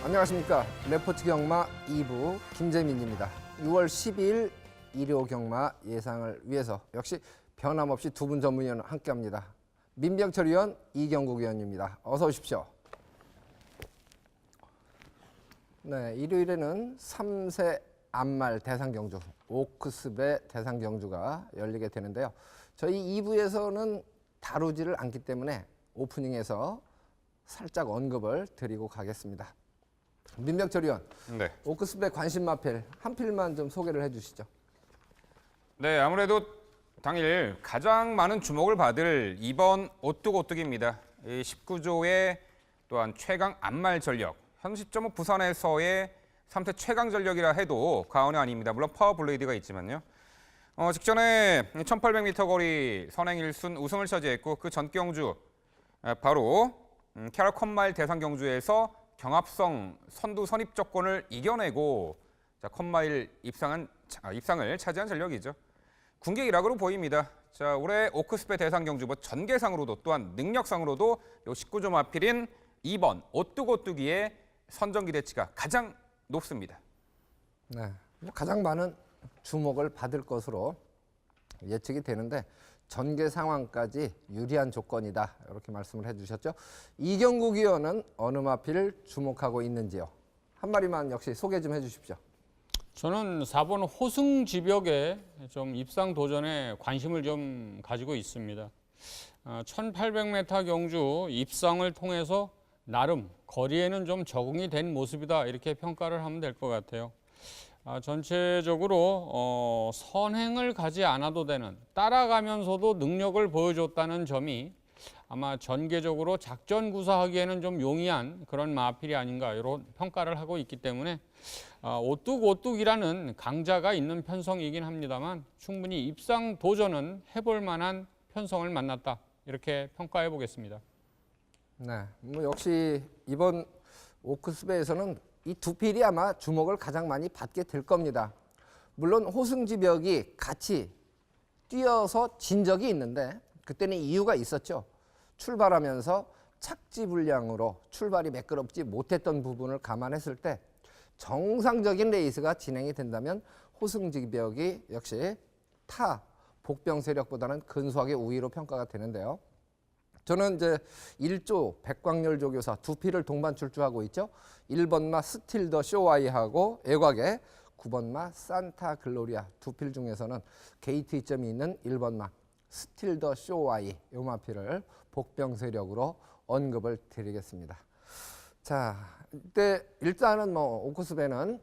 안녕하십니까. 레포트 경마 2부 김재민입니다. 6월 12일 일요 경마 예상을 위해서 역시 변함없이 두 분 전문위원 함께합니다. 민병철 위원, 이경국 위원입니다. 어서 오십시오. 네, 일요일에는 3세 암말 대상경주, 오크스배 대상경주가 열리게 되는데요. 저희 2부에서는 다루지를 않기 때문에 오프닝에서 살짝 언급을 드리고 가겠습니다. 민병철 위원, 네. 오크스배 관심 마필 한 필만 좀 소개를 해주시죠. 네, 아무래도 당일 가장 많은 주목을 받을 2번 오뚜고뚜기입니다. 19조의 또한 최강 암말 전력, 현 시점은 부산에서의 3태 최강 전력이라 해도 과언이 아닙니다. 물론 파워블레이드가 있지만요. 직전에 1800m 거리 선행 1순 우승을 차지했고 그 전 경주 바로 캐럴 컷마일 대상 경주에서 경합성 선두 선입 조건을 이겨내고 컷마일 입상을 차지한 전력이죠. 군계 일학으로 보입니다. 자, 올해 오크스배 대상 경주 전개상으로도 또한 능력상으로도 요 19조 마필인 2번 오뚜고뚜기의 선정 기대치가 가장 높습니다. 네, 가장 많은 주목을 받을 것으로 예측이 되는데 전개 상황까지 유리한 조건이다 이렇게 말씀을 해주셨죠. 이경국 위원은 어느 마필을 주목하고 있는지요? 한 마리만 역시 소개 좀 해주십시오. 저는 4번 호승지벽에 좀 입상 도전에 관심을 좀 가지고 있습니다. 1800m 경주 입상을 통해서 나름 거리에는 좀 적응이 된 모습이다 이렇게 평가를 하면 될 것 같아요. 전체적으로 선행을 가지 않아도 되는 따라가면서도 능력을 보여줬다는 점이 아마 전개적으로 작전 구사하기에는 좀 용이한 그런 마필이 아닌가 이런 평가를 하고 있기 때문에 오뚝오뚝이라는 강자가 있는 편성이긴 합니다만 충분히 입상 도전은 해볼 만한 편성을 만났다 이렇게 평가해 보겠습니다. 네, 역시 이번 오크스배에서는 이 두 필이 아마 주목을 가장 많이 받게 될 겁니다. 물론 호승지벽이 같이 뛰어서 진 적이 있는데 그때는 이유가 있었죠. 출발하면서 착지 불량으로 출발이 매끄럽지 못했던 부분을 감안했을 때 정상적인 레이스가 진행이 된다면 호승지벽이 역시 타 복병 세력보다는 근소하게 우위로 평가가 되는데요. 저는 이제 1조 백광열조교사 두 필을 동반 출주하고 있죠. 1번마 스틸 더 쇼와이하고 애곽에 9번마 산타 글로리아 두 필 중에서는 게이트 이점이 있는 1번마 스틸 더 쇼와이 이 마필을 복병 세력으로 언급을 드리겠습니다. 자, 이때 일단은 오크스배는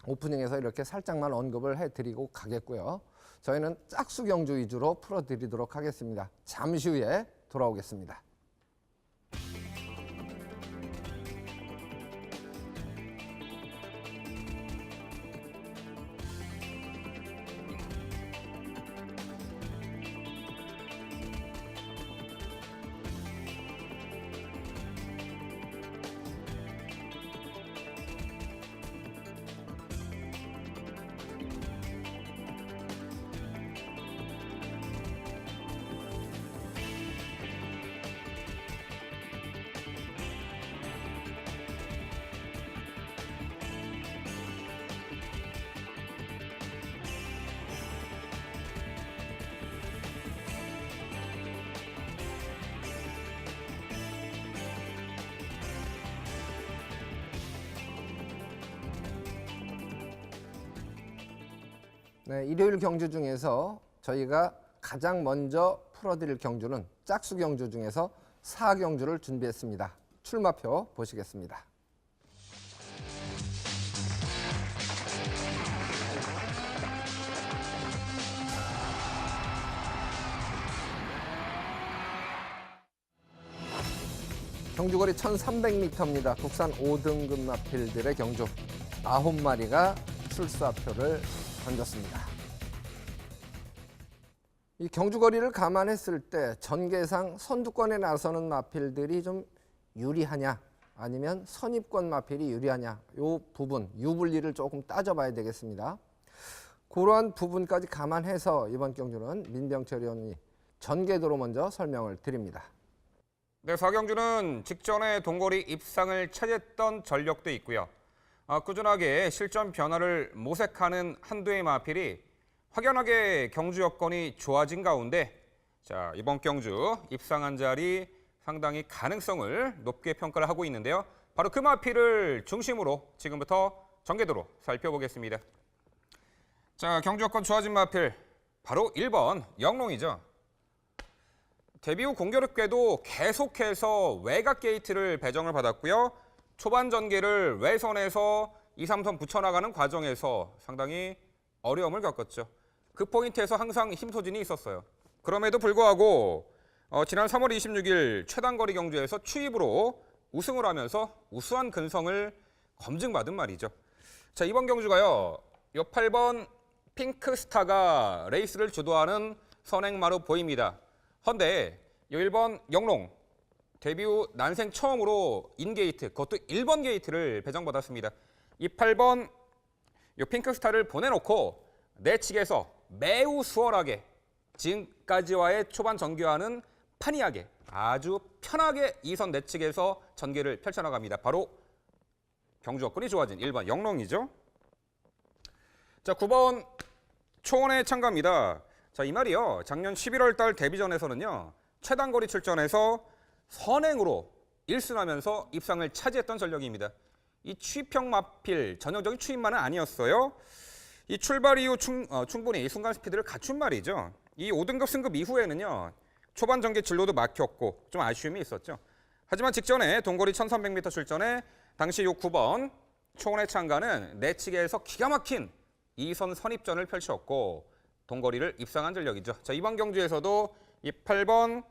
오프닝에서 이렇게 살짝만 언급을 해드리고 가겠고요. 저희는 짝수 경주 위주로 풀어드리도록 하겠습니다. 잠시 후에 돌아오겠습니다. 네, 일요일 경주 중에서 저희가 가장 먼저 풀어드릴 경주는 짝수 경주 중에서 4경주를 준비했습니다. 출마표 보시겠습니다. 경주거리 1300m입니다. 국산 5등급 마필들의 경주 9마리가 출사표를 던졌습니다. 이 경주거리를 감안했을 때 전개상 선두권에 나서는 마필들이 좀 유리하냐 아니면 선입권 마필이 유리하냐 이 부분 유불리를 조금 따져봐야 되겠습니다. 그러한 부분까지 감안해서 이번 경주는 민병철 의원이 전개도로 먼저 설명을 드립니다. 네, 4경주는 직전에 동거리 입상을 차지했던 전력도 있고요. 꾸준하게 실전 변화를 모색하는 한두의 마필이 확연하게 경주 여건이 좋아진 가운데 자, 이번 경주 입상한 자리 상당히 가능성을 높게 평가를 하고 있는데요. 바로 그 마필을 중심으로 지금부터 전개도로 살펴보겠습니다. 자, 경주 여건 좋아진 마필 바로 1번 영롱이죠. 데뷔 후 공교롭게도 계속해서 외곽 게이트를 배정을 받았고요. 초반 전개를 외선에서 2, 3선 붙여나가는 과정에서 상당히 어려움을 겪었죠. 그 포인트에서 항상 힘소진이 있었어요. 그럼에도 불구하고 지난 3월 26일 최단거리 경주에서 추입으로 우승을 하면서 우수한 근성을 검증받은 말이죠. 자, 이번 경주가요. 요 8번 핑크스타가 레이스를 주도하는 선행마로 보입니다. 헌데 요 1번 영롱 데뷔 후 난생 처음으로 인게이트, 그것도 1번 게이트를 배정받았습니다. 이 8번 요 핑크스타를 보내놓고 내측에서 매우 수월하게 지금까지와의 초반 전개와는 판이하게 아주 편하게 2선 내측에서 전개를 펼쳐나갑니다. 바로 경주 여건이 좋아진 1번 영롱이죠. 자, 9번 초원의 참가입니다. 자, 이 말이요. 작년 11월 달 데뷔전에서는요. 최단거리 출전에서 선행으로 1승하면서 입상을 차지했던 전력입니다. 이 추입형 마필, 전형적인 추입만은 아니었어요. 이 출발 이후 충분히 순간 스피드를 갖춘 말이죠. 이 5등급 승급 이후에는요. 초반 전개 진로도 막혔고 좀 아쉬움이 있었죠. 하지만 직전에 동거리 1300m 출전에 당시 요 9번 초원의 참가는 내측에서 기가 막힌 2선 선입전을 펼쳤고 동거리를 입상한 전력이죠. 자, 이번 경주에서도 이 8번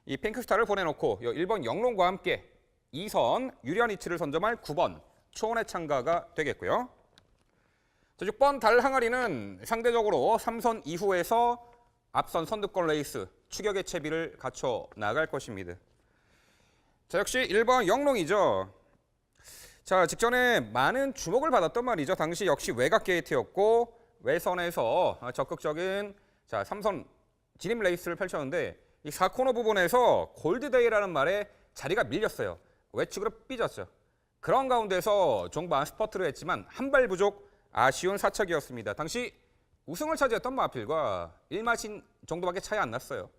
이 핑크스타를 보내놓고 1번 영롱과 함께 2선 유리한 위치를 선점할 9번 초원의 참가가 되겠고요. 자, 6번 달항아리는 상대적으로 3선 이후에서 앞선 선두권 레이스 추격의 채비를 갖춰 나갈 것입니다. 자, 역시 1번 영롱이죠. 자, 직전에 많은 주목을 받았던 말이죠. 당시 역시 외곽 게이트였고 외선에서 적극적인 자, 3선 진입 레이스를 펼쳤는데 이 4코너 부분에서 골드데이라는 말에 자리가 밀렸어요. 외측으로 삐졌죠. 그런 가운데서 종반 스퍼트를 했지만 한 발 부족 아쉬운 사척이었습니다. 당시 우승을 차지했던 마필과 1마신 정도밖에 차이 안 났어요.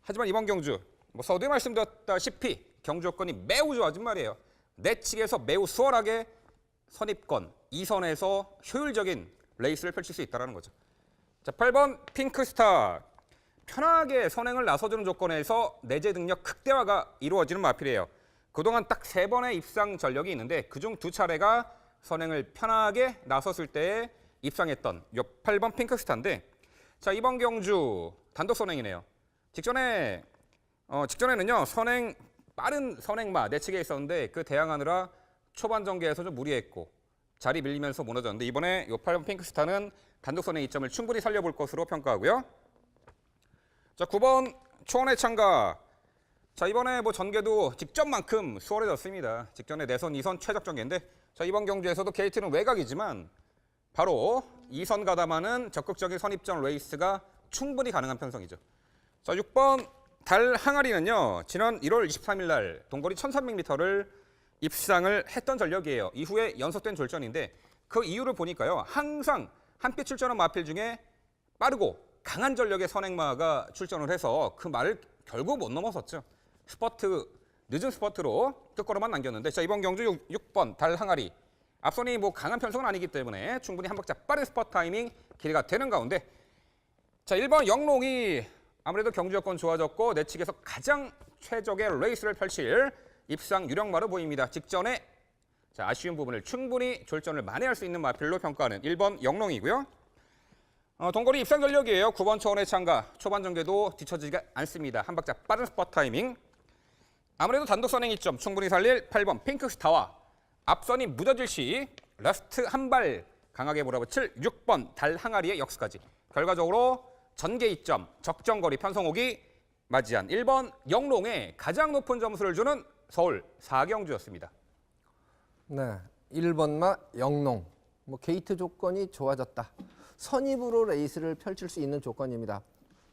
하지만 이번 경주 서두에 말씀드렸다시피 경주 여건이 매우 좋아진 말이에요. 내측에서 매우 수월하게 선입권 2선에서 효율적인 레이스를 펼칠 수 있다는 거죠. 자, 8번 핑크스타. 편하게 선행을 나서주는 조건에서 내재 능력 극대화가 이루어지는 마필이에요. 그동안 딱 3번의 입상 전력이 있는데 그중 2차례가 선행을 편하게 나섰을 때에 입상했던 요 8번 핑크스타인데 자, 이번 경주 단독 선행이네요. 직전에는요. 빠른 선행마 내측에 있었는데 그 대항하느라 초반 전개에서 좀 무리했고 자리 밀리면서 무너졌는데 이번에 요 8번 핑크스타는 단독 선행 이점을 충분히 살려볼 것으로 평가하고요. 자, 9번 초원의 참가. 자, 이번에 전개도 직전만큼 수월해졌습니다. 직전에 내선 2선 최적 전개인데 자, 이번 경주에서도 게이트는 외곽이지만 바로 2선 가담하는 적극적인 선입전 레이스가 충분히 가능한 편성이죠. 자, 6번 달 항아리는요. 지난 1월 23일 날 동거리 1300m를 입상을 했던 전력이에요. 이후에 연속된 졸전인데 그 이유를 보니까요. 항상 함께 출전한 마필 중에 빠르고 강한 전력의 선행마가 출전을 해서 그 말을 결국 못 넘어섰죠. 늦은 스퍼트로 끝걸음만 남겼는데 자, 이번 경주 6번 달 항아리. 앞선이 강한 편성은 아니기 때문에 충분히 한 박자 빠른 스퍼트 타이밍 기회가 되는 가운데 자, 1번 영롱이 아무래도 경주 여건 좋아졌고 내측에서 가장 최적의 레이스를 펼칠 입상 유력마로 보입니다. 직전에 자, 아쉬운 부분을 충분히 졸전을 만회할 수 있는 마필로 평가하는 1번 영롱이고요. 동거리 입상 전력이에요. 9번 초원의 참가. 초반 전개도 뒤처지지가 않습니다. 한 박자 빠른 스퍼트 타이밍. 아무래도 단독 선행 이점 충분히 살릴 8번 핑크스타와 앞선이 무뎌질 시 라스트 한 발 강하게 몰아붙일 6번 달 항아리의 역수까지. 결과적으로 전개 이점, 적정거리 편성옥이 맞이한 1번 영롱에 가장 높은 점수를 주는 서울 4경주였습니다. 네, 1번마 영롱. 게이트 조건이 좋아졌다. 선입으로 레이스를 펼칠 수 있는 조건입니다.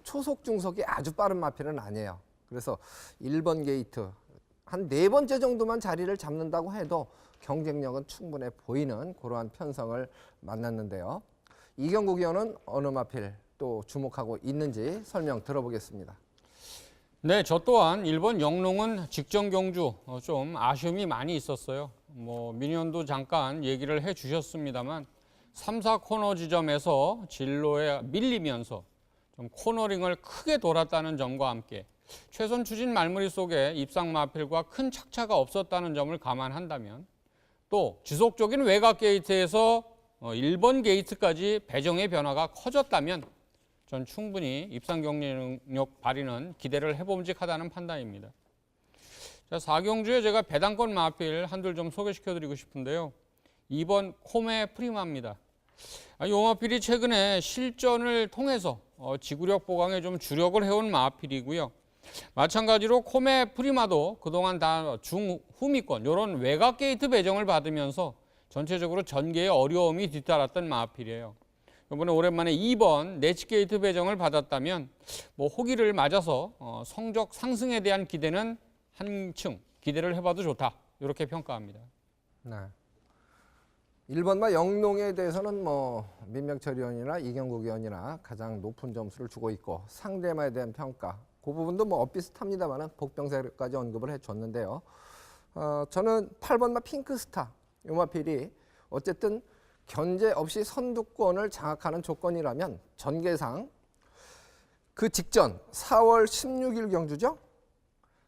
초속 중속이 아주 빠른 마필은 아니에요. 그래서 1번 게이트 한 4번째 정도만 자리를 잡는다고 해도 경쟁력은 충분해 보이는 그러한 편성을 만났는데요. 이경국 의원은 어느 마필 또 주목하고 있는지 설명 들어보겠습니다. 네, 저 또한 1번 영농은 직전 경주 좀 아쉬움이 많이 있었어요. 민의원도 잠깐 얘기를 해 주셨습니다만 3, 4코너 지점에서 진로에 밀리면서 좀 코너링을 크게 돌았다는 점과 함께 최선 추진 말무리 속에 입상 마필과 큰 착차가 없었다는 점을 감안한다면 또 지속적인 외곽 게이트에서 1번 게이트까지 배정의 변화가 커졌다면 전 충분히 입상 경쟁력 발휘는 기대를 해봄직하다는 판단입니다. 자, 4경주에 제가 배당권 마필 한둘 좀 소개시켜드리고 싶은데요. 2번 코메 프리마입니다. 이 마필이 최근에 실전을 통해서 지구력 보강에 좀 주력을 해온 마필이고요. 마찬가지로 코메 프리마도 그동안 다 중후미권 이런 외곽 게이트 배정을 받으면서 전체적으로 전개에 어려움이 뒤따랐던 마필이에요. 이번에 오랜만에 2번 내치 게이트 배정을 받았다면 호기를 맞아서 성적 상승에 대한 기대는 한층 기대를 해봐도 좋다 이렇게 평가합니다. 네. 1번마 영농에 대해서는 민명철 의원이나 이경국 의원이나 가장 높은 점수를 주고 있고 상대마에 대한 평가 그 부분도 엇비슷합니다만 복병세까지 언급을 해줬는데요. 저는 8번마 핑크스타 이 마필이 어쨌든 견제 없이 선두권을 장악하는 조건이라면 전개상 그 직전 4월 16일 경주죠.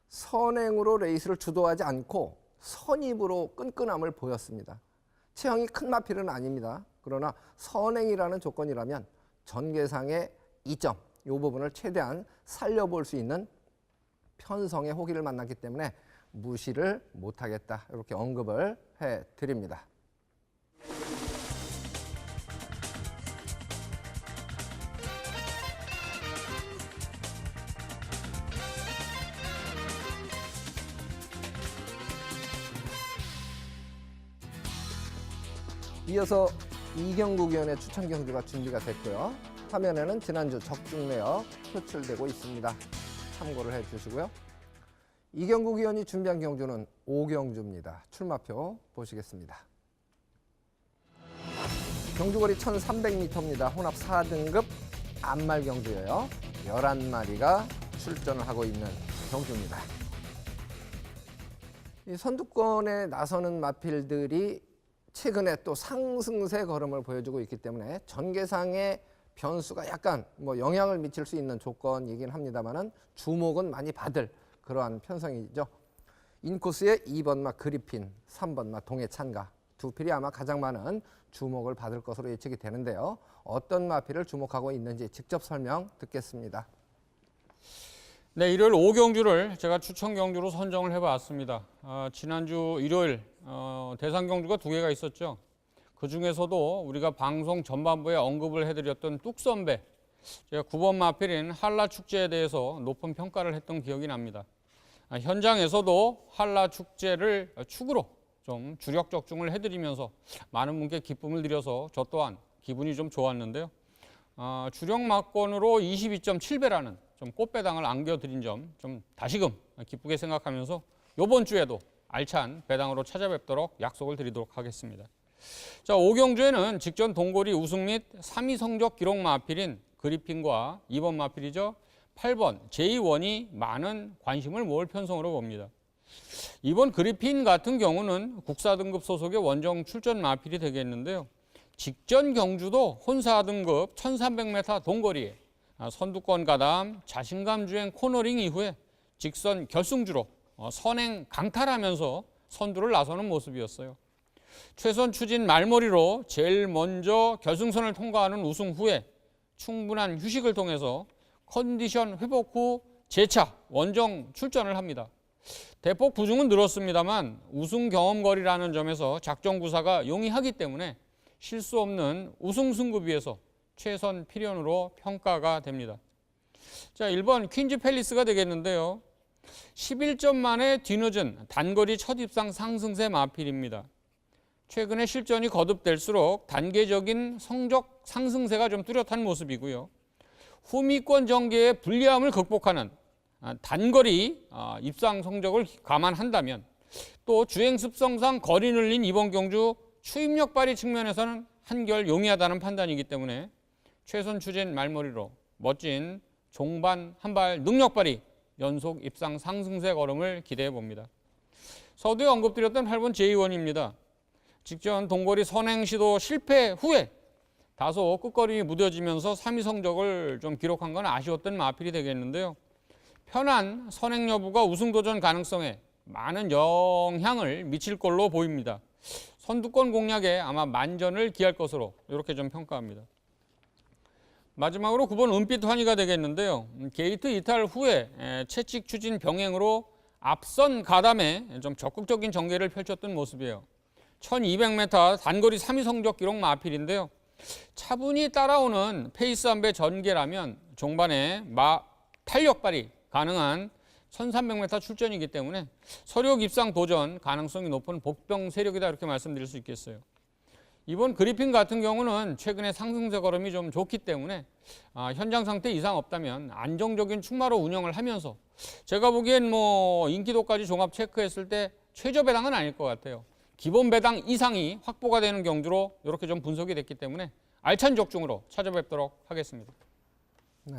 선행으로 레이스를 주도하지 않고 선입으로 끈끈함을 보였습니다. 체형이 큰 마필은 아닙니다. 그러나 선행이라는 조건이라면 전개상의 2점 이 부분을 최대한 살려볼 수 있는 편성의 호기를 만났기 때문에 무시를 못하겠다 이렇게 언급을 해드립니다. 이어서 이경국 의원의 추천 경주가 준비가 됐고요. 화면에는 지난주 적중 내역 표출되고 있습니다. 참고를 해주시고요. 이경국 의원이 준비한 경주는 5경주입니다. 출마표 보시겠습니다. 경주거리 1300m입니다. 혼합 4등급 암말 경주예요. 11마리가 출전을 하고 있는 경주입니다. 이 선두권에 나서는 마필들이 최근에 또 상승세 걸음을 보여주고 있기 때문에 전개상의 변수가 약간 영향을 미칠 수 있는 조건이긴 합니다만은 주목은 많이 받을 그러한 편성이죠. 인코스의 2번마 그리핀, 3번마 동해찬가 두 필이 아마 가장 많은 주목을 받을 것으로 예측이 되는데요. 어떤 마필을 주목하고 있는지 직접 설명 듣겠습니다. 네, 일요일 5경주를 제가 추천 경주로 선정을 해봤습니다. 지난주 일요일 대상 경주가 2개가 있었죠. 그 중에서도 우리가 방송 전반부에 언급을 해드렸던 뚝선배, 제가 9번 마필인 한라 축제에 대해서 높은 평가를 했던 기억이 납니다. 현장에서도 한라 축제를 축으로 좀 주력 적중을 해드리면서 많은 분께 기쁨을 드려서 저 또한 기분이 좀 좋았는데요. 주력 막권으로 22.7배라는 좀 꽃배당을 안겨드린 점 좀 다시금 기쁘게 생각하면서 이번 주에도 알찬 배당으로 찾아뵙도록 약속을 드리도록 하겠습니다. 자, 5경주에는 직전 동거리 우승 및 3위 성적 기록 마필인 그리핀과 2번 마필이죠. 8번 제2원이 많은 관심을 모을 편성으로 봅니다. 이번 그리핀 같은 경우는 국사등급 소속의 원정 출전 마필이 되겠는데요. 직전 경주도 혼사 등급 1300m 동거리에 선두권 가담, 자신감 주행 코너링 이후에 직선 결승주로 선행 강탈하면서 선두를 나서는 모습이었어요. 최선 추진 말머리로 제일 먼저 결승선을 통과하는 우승 후에 충분한 휴식을 통해서 컨디션 회복 후 재차 원정 출전을 합니다. 대폭 부중은 늘었습니다만 우승 경험거리라는 점에서 작전 구사가 용이하기 때문에 실수 없는 우승 승급위에서 최선 필연으로 평가가 됩니다. 자, 1번 퀸즈 팰리스가 되겠는데요. 11점 만에 뒤늦은 단거리 첫 입상 상승세 마필입니다. 최근에 실전이 거듭될수록 단계적인 성적 상승세가 좀 뚜렷한 모습이고요. 후미권 전개의 불리함을 극복하는 단거리 입상 성적을 감안한다면 또 주행 습성상 거리 늘린 이번 경주 추입력 발휘 측면에서는 한결 용이하다는 판단이기 때문에 최선 추진 말머리로 멋진 종반 한발 능력 발휘 연속 입상 상승세 걸음을 기대해 봅니다. 서두에 언급드렸던 8번 제2원입니다. 직전 동거리 선행 시도 실패 후에 다소 끝걸음이 무뎌지면서 3위 성적을 좀 기록한 건 아쉬웠던 마필이 되겠는데요. 편한 선행 여부가 우승 도전 가능성에 많은 영향을 미칠 걸로 보입니다. 선두권 공략에 아마 만전을 기할 것으로 이렇게 좀 평가합니다. 마지막으로 9번 은빛 환희가 되겠는데요. 게이트 이탈 후에 채찍 추진 병행으로 앞선 가담에 좀 적극적인 전개를 펼쳤던 모습이에요. 1200m 단거리 3위 성적 기록 마필인데요. 차분히 따라오는 페이스 안배 전개라면 종반에 탄력 발휘 가능한 1300m 출전이기 때문에 서력 입상 도전 가능성이 높은 복병 세력이다 이렇게 말씀드릴 수 있겠어요. 이번 그리핀 같은 경우는 최근에 상승세 걸음이 좀 좋기 때문에 현장 상태 이상 없다면 안정적인 충마로 운영을 하면서 제가 보기엔 인기도까지 종합 체크했을 때 최저 배당은 아닐 것 같아요. 기본 배당 이상이 확보가 되는 경주로 이렇게 좀 분석이 됐기 때문에 알찬 적중으로 찾아뵙도록 하겠습니다. 네,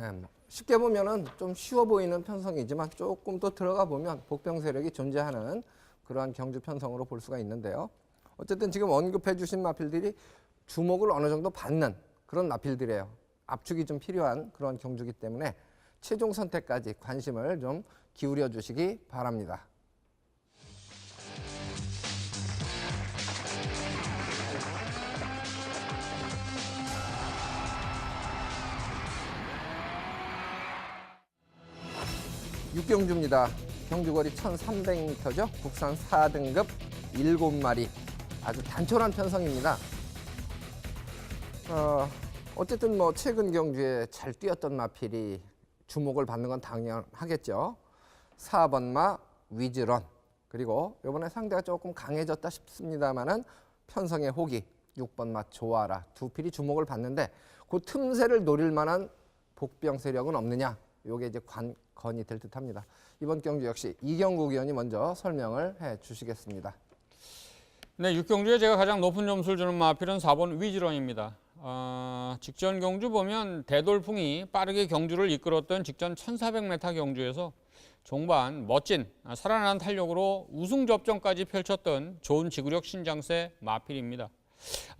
쉽게 보면은 좀 쉬워 보이는 편성이지만 조금 더 들어가 보면 복병 세력이 존재하는 그러한 경주 편성으로 볼 수가 있는데요. 어쨌든 지금 언급해 주신 마필들이 주목을 어느 정도 받는 그런 마필들이에요. 압축이 좀 필요한 그런 경주기 때문에 최종 선택까지 관심을 좀 기울여 주시기 바랍니다. 육경주입니다. 경주거리 1300m죠. 국산 4등급 7마리. 아주 단촐한 편성입니다. 어쨌든 최근 경주에 잘 뛰었던 마필이 주목을 받는 건 당연하겠죠. 4번마 위즈런, 그리고 이번에 상대가 조금 강해졌다 싶습니다만은 편성의 호기 6번마 조아라 두 필이 주목을 받는데 그 틈새를 노릴 만한 복병 세력은 없느냐, 이게 이제 관건이 될 듯합니다. 이번 경주 역시 이경국 의원이 먼저 설명을 해주시겠습니다. 네, 6경주에 제가 가장 높은 점수를 주는 마필은 4번 위즈런입니다. 직전 경주 보면 대돌풍이 빠르게 경주를 이끌었던 직전 1400m 경주에서 종반 멋진 살아난 탄력으로 우승 접전까지 펼쳤던 좋은 지구력 신장세 마필입니다.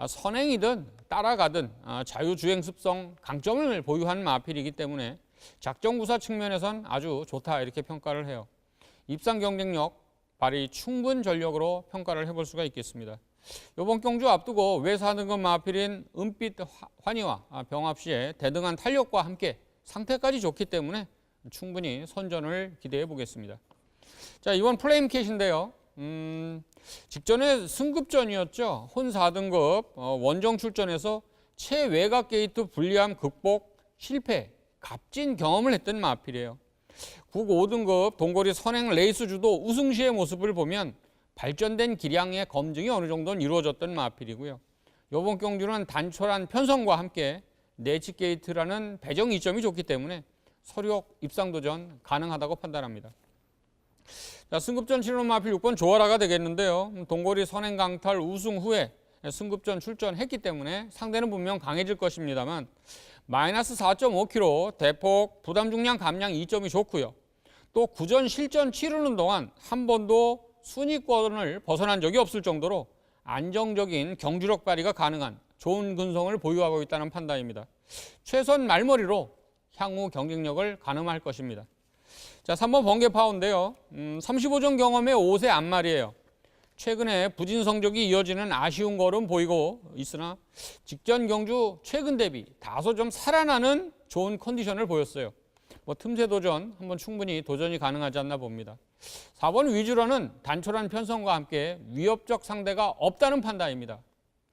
선행이든 따라가든 자유주행 습성 강점을 보유한 마필이기 때문에 작전구사 측면에선 아주 좋다 이렇게 평가를 해요. 입상 경쟁력 발휘 충분 전력으로 평가를 해볼 수가 있겠습니다. 이번 경주 앞두고 외 4등급 마필인 은빛 환희와 병합 시에 대등한 탄력과 함께 상태까지 좋기 때문에 충분히 선전을 기대해 보겠습니다. 자, 이번 플레임캣인데요. 직전에 승급전이었죠. 혼 4등급 원정 출전에서 최외곽 게이트 불리함 극복 실패 값진 경험을 했던 마필이에요. 국 5등급 동거리 선행 레이스 주도 우승 시의 모습을 보면 발전된 기량의 검증이 어느 정도는 이루어졌던 마필이고요. 이번 경주는 단촐한 편성과 함께 내치 게이트라는 배정 이점이 좋기 때문에 서력 입상 도전 가능하다고 판단합니다. 자, 승급전 치르는 마필 6번 조아라가 되겠는데요. 동거리 선행 강탈 우승 후에 승급전 출전했기 때문에 상대는 분명 강해질 것입니다만 마이너스 4.5kg 대폭 부담 중량 감량 2점이 좋고요. 또 구전 실전 치르는 동안 한 번도 순위권을 벗어난 적이 없을 정도로 안정적인 경주력 발휘가 가능한 좋은 근성을 보유하고 있다는 판단입니다. 최선 말머리로 향후 경쟁력을 가늠할 것입니다. 자, 3번 번개파워인데요. 35전 경험의 5세 앞말이에요. 최근에 부진 성적이 이어지는 아쉬운 걸음 보이고 있으나 직전 경주 최근 대비 다소 좀 살아나는 좋은 컨디션을 보였어요. 틈새 도전 한번 충분히 도전이 가능하지 않나 봅니다. 4번 위주로는 단촐한 편성과 함께 위협적 상대가 없다는 판단입니다.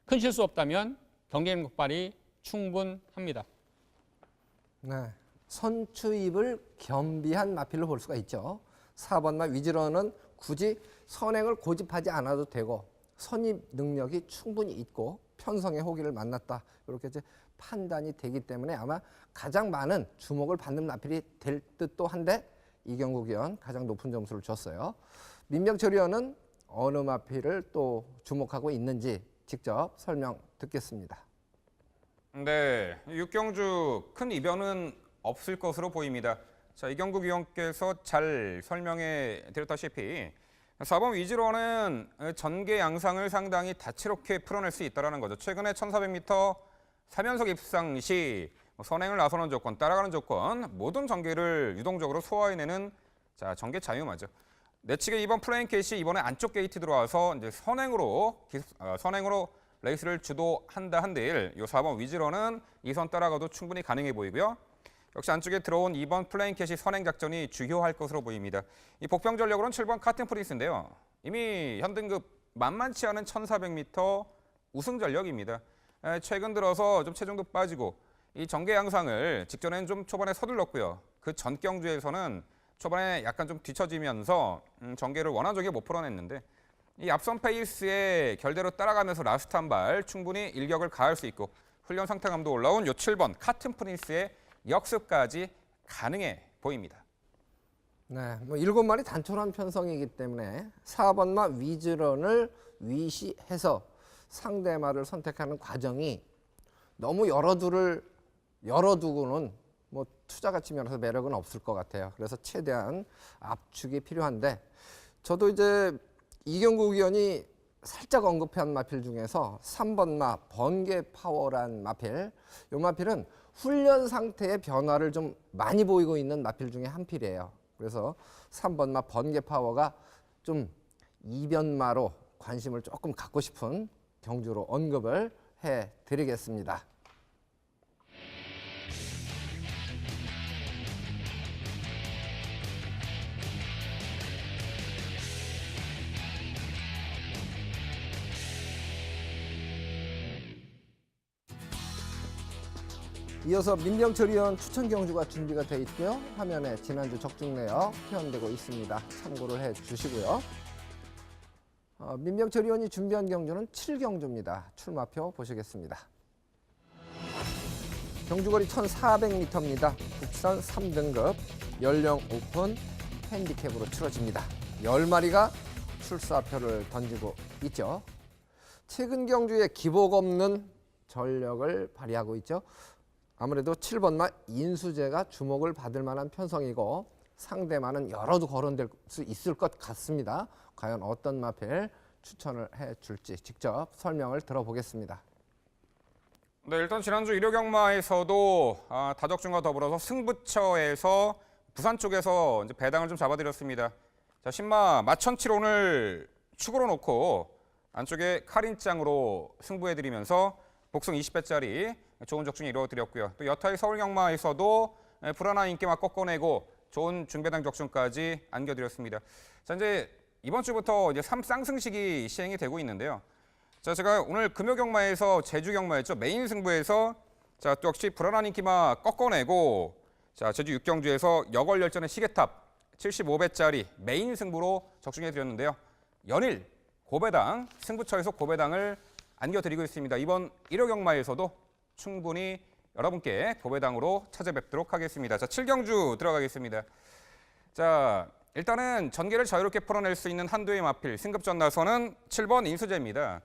큰 실수 없다면 경쟁력 발휘 충분합니다. 네, 선추입을 겸비한 마필로 볼 수가 있죠. 4번마 위즈런은 굳이 선행을 고집하지 않아도 되고 선입 능력이 충분히 있고 편성의 호기를 만났다, 이렇게 이제 판단이 되기 때문에 아마 가장 많은 주목을 받는 마필이 될 듯도 한데 이경국 의원 가장 높은 점수를 줬어요. 민병철 의원은 어느 마필을 또 주목하고 있는지 직접 설명 듣겠습니다. 네, 육경주 큰 이변은 없을 것으로 보입니다. 자, 이경국 의원께서 잘 설명해 드렸다시피 4번 위즈로는 전개 양상을 상당히 다채롭게 풀어낼 수 있다는 거죠. 최근에 1400m 3연속 입상 시 선행을 나서는 조건, 따라가는 조건, 모든 전개를 유동적으로 소화해내는 자, 전개 자유마죠. 내측의 2번 플레인캣이 이번에 안쪽 게이트 들어와서 이제 선행으로 레이스를 주도한다 한들 이 4번 위즈러는 2선 따라가도 충분히 가능해 보이고요. 역시 안쪽에 들어온 2번 플레인캣이 선행 작전이 주요할 것으로 보입니다. 이 복병 전력으로는 7번 카튼 프린스인데요. 이미 현등급 만만치 않은 1400m 우승 전력입니다. 최근 들어서 좀 체중도 빠지고 이 전개 양상을 직전에는 좀 초반에 서둘렀고요. 그 전 경주에서는 초반에 약간 좀 뒤처지면서 전개를 원활하게 못 풀어냈는데 이 앞선 페이스에 결대로 따라가면서 라스트 한 발 충분히 일격을 가할 수 있고 훈련 상태감도 올라온 요 7번 카튼 프린스의 역습까지 가능해 보입니다. 네, 뭐 7마리 단촐한 편성이기 때문에 4번마 위즈런을 위시해서 상대마를 선택하는 과정이 너무 열어두고는 뭐 투자가치 면에서 매력은 없을 것 같아요. 그래서 최대한 압축이 필요한데 저도 이제 이경국 의원이 살짝 언급한 마필 중에서 3번마 번개 파워란 마필, 이 마필은 훈련 상태의 변화를 좀 많이 보이고 있는 마필 중에 한 필이에요. 그래서 3번마 번개 파워가 좀 이변마로 관심을 조금 갖고 싶은 경주로 언급을 해드리겠습니다. 이어서 민병철 의원 추천 경주가 준비가 돼 있고요. 화면에 지난주 적중 내역 표현되고 있습니다. 참고를 해 주시고요. 민병철 의원이 준비한 경주는 7경주입니다. 출마표 보시겠습니다. 경주거리 1400m입니다. 국산 3등급 연령 오픈 핸디캡으로 치러집니다. 10마리가 출사표를 던지고 있죠. 최근 경주에 기복 없는 전력을 발휘하고 있죠. 아무래도 7번마 인수제가 주목을 받을 만한 편성이고 상대마는 열어도 거론될 수 있을 것 같습니다. 과연 어떤 마필 추천을 해줄지 직접 설명을 들어보겠습니다. 네, 일단 지난주 일요경마에서도 다적중과 더불어서 승부처에서 부산 쪽에서 이제 배당을 좀 잡아드렸습니다. 자, 신마 마천칠 오늘 축으로 놓고 안쪽에 카린짱으로 승부해드리면서 복승 20배짜리 좋은 적중이 이루어드렸고요. 또 여타의 서울경마에서도 불안한 인기만 꺾어내고 좋은 중배당 적중까지 안겨드렸습니다. 자, 이제 이번 주부터 이제 3쌍승식이 시행이 되고 있는데요. 자, 제가 오늘 금요경마에서 제주경마였죠. 메인 승부에서 자, 또 역시 불안한 인기만 꺾어내고 자, 제주 6경주에서 여걸열전의 시계탑 75배짜리 메인 승부로 적중해드렸는데요. 연일 고배당, 승부처에서 고배당을 안겨드리고 있습니다. 이번 1호 경마에서도 충분히 여러분께 고배당으로 찾아뵙도록 하겠습니다. 자, 7경주 들어가겠습니다. 자, 일단은 전개를 자유롭게 풀어낼 수 있는 한도의 마필 승급전 나서는 7번 인수제입니다.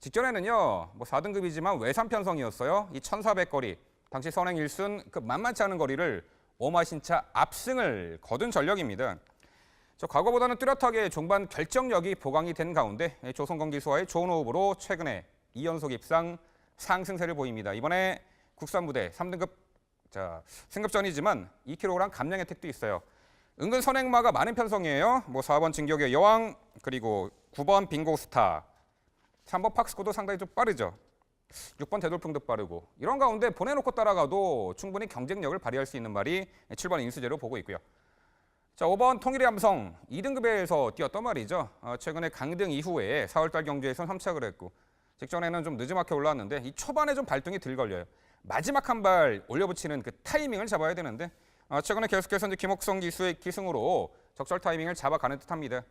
직전에는요, 뭐 4등급이지만 외산 편성이었어요. 이 1400거리, 당시 선행 1순 그 만만치 않은 거리를 오마신차 압승을 거둔 전력입니다. 저 과거보다는 뚜렷하게 종반 결정력이 보강이 된 가운데 조선건기수와의 좋은 호흡으로 최근에 2연속 입상 상승세를 보입니다. 이번에 국산 무대 3등급 자, 승급전이지만 2kg 감량 혜택도 있어요. 은근 선행마가 많은 편성이에요. 뭐 4번 진격의 여왕, 그리고 9번 빙고스타, 3번 팍스코도 상당히 좀 빠르죠. 6번 대돌풍도 빠르고 이런 가운데 보내놓고 따라가도 충분히 경쟁력을 발휘할 수 있는 말이 7번 인수제로 보고 있고요. 자, 5번 통일의 함성 2등급에서 뛰었던 말이죠. 최근에 강등 이후에 4월달 경주에서 3착을 했고 직전에는 좀 늦지막히 올라왔는데 이 초반에 좀 발등이 들 걸려요. 마지막 한 발 올려붙이는 그 타이밍을 잡아야 되는데 최근에 계속해서 이제 김옥성 기수의 기승으로 적절 타이밍을 잡아가는 듯합니다.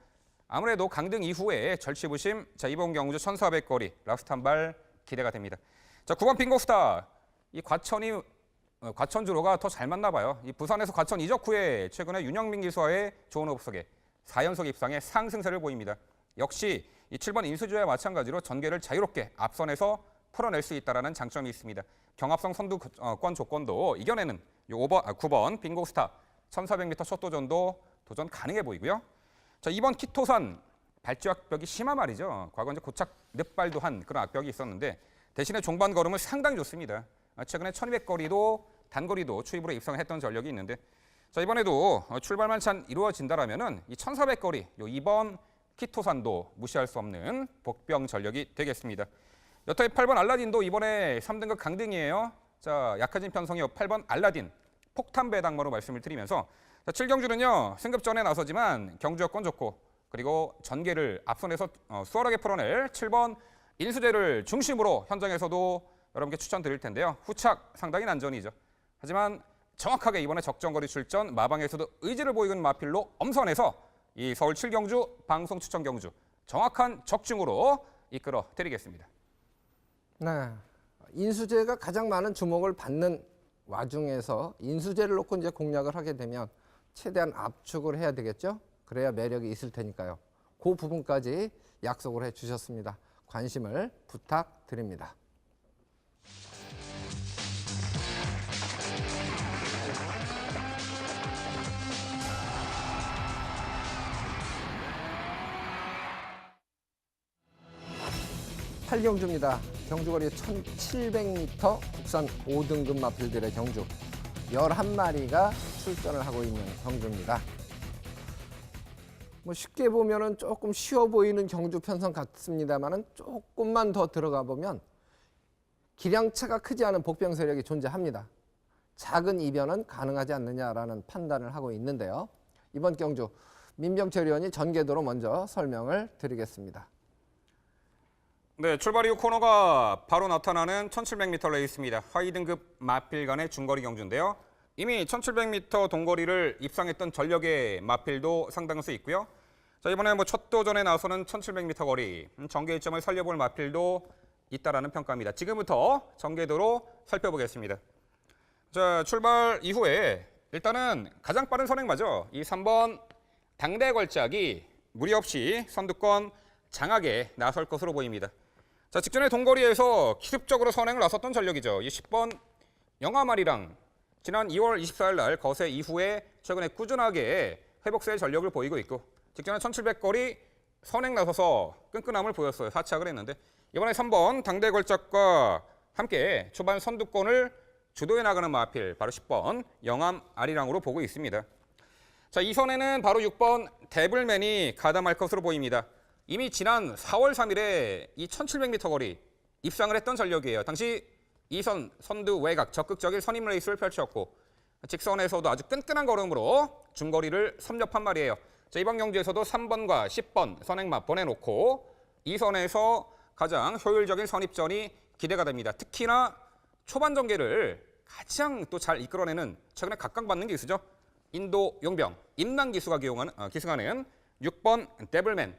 아무래도 강등 이후에 절치부심 자, 이번 경주 1400거리 라스트 한 발 기대가 됩니다. 자, 9번 빙고스타 이 과천이 과천주로가 더 잘 맞나 봐요. 이 부산에서 과천 이적 후에 최근에 윤영민 기수와의 좋은 호흡 속에 4연속 입상의 상승세를 보입니다. 역시 이 7번 인수주와 마찬가지로 전개를 자유롭게 앞선에서 풀어낼 수 있다는 장점이 있습니다. 경합성 선두권 조건도 이겨내는 9번 빙고스타 1400m 첫 도전도 도전 가능해 보이고요. 자, 2번 키토산 발주 악벽이 심한 말이죠. 과거 이제 고착 늑발도 한 그런 악벽이 있었는데 대신에 종반 걸음은 상당히 좋습니다. 최근에 1200거리도 단거리도 추입으로 입상을 했던 전력이 있는데 자, 이번에도 출발만 잘 이루어진다라면은 이 1400거리 요 2번 키토산도 무시할 수 없는 복병 전력이 되겠습니다. 여타의 8번 알라딘도 이번에 3등급 강등이에요. 자, 약해진 편성이 8번 알라딘 폭탄 배당마로 말씀을 드리면서 자, 7경주는요 승급전에 나서지만 경주 여건 좋고 그리고 전개를 앞선에서 수월하게 풀어낼 7번 인수제를 중심으로 현장에서도 여러분께 추천드릴 텐데요. 후착 상당히 난전이죠. 하지만 정확하게 이번에 적정거리 출전 마방에서도 의지를 보이는 마필로 엄선해서 이 서울 7경주 방송 추천 경주 정확한 적중으로 이끌어 드리겠습니다. 네, 인수제가 가장 많은 주목을 받는 와중에서 인수제를 놓고 이제 공략을 하게 되면 최대한 압축을 해야 되겠죠. 그래야 매력이 있을 테니까요. 그 부분까지 약속을 해주셨습니다. 관심을 부탁드립니다. 팔경주입니다. 경주거리 1700m 국산 5등급 마필들의 경주 11마리가 출전을 하고 있는 경주입니다. 뭐 쉽게 보면은 조금 쉬워 보이는 경주 편성 같습니다만은 조금만 더 들어가 보면 기량차가 크지 않은 복병 세력이 존재합니다. 작은 이변은 가능하지 않느냐라는 판단을 하고 있는데요. 이번 경주 민병철 의원이 전개도로 먼저 설명을 드리겠습니다. 네, 출발 이후 코너가 바로 나타나는 1700m 레이스입니다. 하위 등급 마필 간의 중거리 경주인데요. 이미 1700m 동거리를 입상했던 전력의 마필도 상당히 수 있고요. 자, 이번에 첫 도전에 나서는 1700m 거리 전개 일점을 살려볼 마필도 있다라는 평가입니다. 지금부터 전개도로 살펴보겠습니다. 자, 출발 이후에 일단은 가장 빠른 선행마죠. 이 3번 당대 걸작이 무리 없이 선두권 장악에 나설 것으로 보입니다. 자, 직전에 동거리에서 기습적으로 선행을 나섰던 전력이죠. 이 10번 영화말이랑 지난 2월 24일 날 거세 이후에 최근에 꾸준하게 회복세의 전력을 보이고 있고 직전에 1700거리 선행 나서서 끈끈함을 보였어요. 사착을 했는데 이번에 3번 당대 걸작과 함께 초반 선두권을 주도해 나가는 마필 바로 10번 영암 아리랑으로 보고 있습니다. 자, 이 선에는 바로 6번 데블맨이 가담할 것으로 보입니다. 이미 지난 4월 3일에 이 1700m 거리 입상을 했던 전력이에요. 당시 이 선 선두 외곽 적극적인 선임 레이스를 펼쳤고 직선에서도 아주 끈끈한 걸음으로 중거리를 섭렵한 말이에요. 자, 이번 경주에서도 3번과 10번 선행마 보내놓고 이 선에서 가장 효율적인 선입전이 기대가 됩니다. 특히나 초반 전개를 가장 또 잘 이끌어내는 최근에 각광받는 기수죠. 인도 용병 임난 기수가 기승하는 6번 데블맨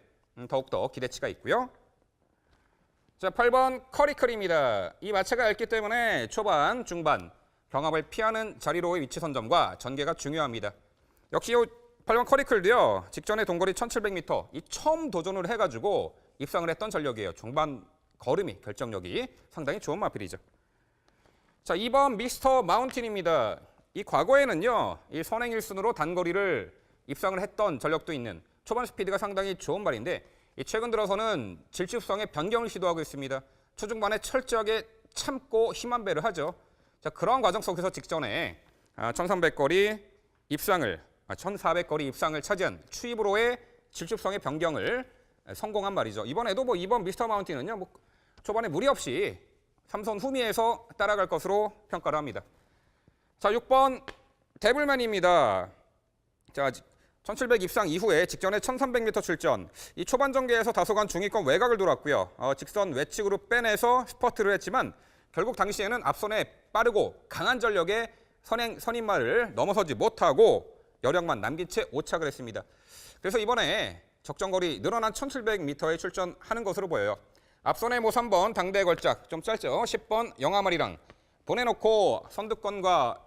더욱더 기대치가 있고요. 자, 8번 커리클입니다. 이 마체가 얇기 때문에 초반, 중반 경합을 피하는 자리로의 위치 선점과 전개가 중요합니다. 역시 이 8번 커리클도요. 직전에 동거리 1700m 이 처음 도전을 해가지고 입상을 했던 전력이에요. 중반 걸음이 결정력이 상당히 좋은 마필이죠. 자, 2번 미스터 마운틴입니다. 이 과거에는요. 이 선행 1순으로 단거리를 입상을 했던 전력도 있는 초반 스피드가 상당히 좋은 말인데 최근 들어서는 질주성의 변경을 시도하고 있습니다. 초중반에 철저하게 참고 힘한 배를 하죠. 자, 그러한 과정 속에서 직전에 1300거리 입상을 1400거리 입상을 차지한 추입으로의 질주성의 변경을 성공한 말이죠. 이번에도 2번 미스터 마운틴은요. 초반에 무리 없이 3선 후미에서 따라갈 것으로 평가를 합니다. 자, 6번 데블맨입니다. 자, 1700 입상 이후에 직전에 1300m 출전, 이 초반 전개에서 다소간 중위권 외곽을 돌았고요. 직선 외측으로 빼내서 스퍼트를 했지만 결국 당시에는 앞선에 빠르고 강한 전력의 선임마를 넘어서지 못하고 여력만 남긴 채 오착을 했습니다. 그래서 이번에 적정거리 늘어난 1700m에 출전하는 것으로 보여요. 앞선에 3번 당대 걸작 좀 짧죠. 10번 영아말이랑 보내놓고 선두권과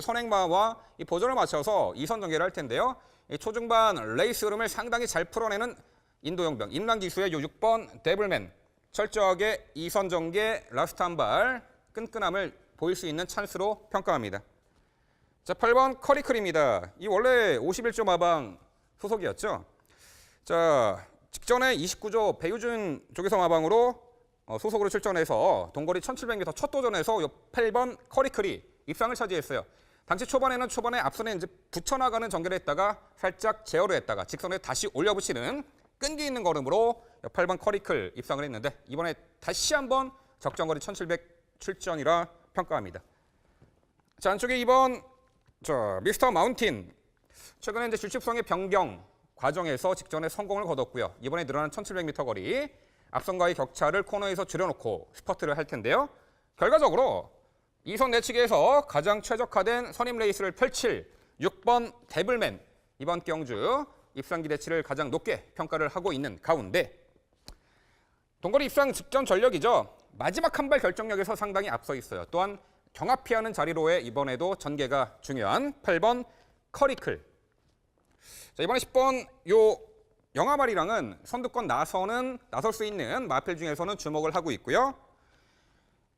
선행마와 이 보조를 맞춰서 2선 전개를 할 텐데요. 이 초중반 레이스 흐름을 상당히 잘 풀어내는 인도용병 임랑기수의 요 6번 데블맨 철저하게 2선 전개 라스트 한 발 끈끈함을 보일 수 있는 찬스로 평가합니다. 자, 8번 커리클입니다. 이 원래 51조 마방 소속이었죠. 자, 직전에 29조 배유준 조계서 마방으로 소속으로 출전해서 동거리 1700m 첫 도전에서 요 8번 커리클이 입상을 차지했어요. 당시 초반에 앞선에 이제 붙여나가는 전개를 했다가 살짝 제어를 했다가 직선에 다시 올려붙이는 끈기 있는 걸음으로 8번 커리클 입상을 했는데 이번에 다시 한번 적정거리 1700 출전이라 평가합니다. 자, 안쪽에 2번 미스터 마운틴. 최근에 이제 주축성의 변경 과정에서 직전에 성공을 거뒀고요. 이번에 늘어난 1700m 거리 앞선과의 격차를 코너에서 줄여놓고 스퍼트를 할 텐데요. 결과적으로 2선 내치기에서 가장 최적화된 선임 레이스를 펼칠 6번 데블맨 이번 경주 입상 기대치를 가장 높게 평가를 하고 있는 가운데 동거리 입상 직전 전력이죠. 마지막 한 발 결정력에서 상당히 앞서 있어요. 또한 경합피하는 자리로의 이번에도 전개가 중요한 8번 커리클. 자, 이번에 10번 요 영아발이랑은 선두권 나설 수 있는 마필 중에서는 주목을 하고 있고요.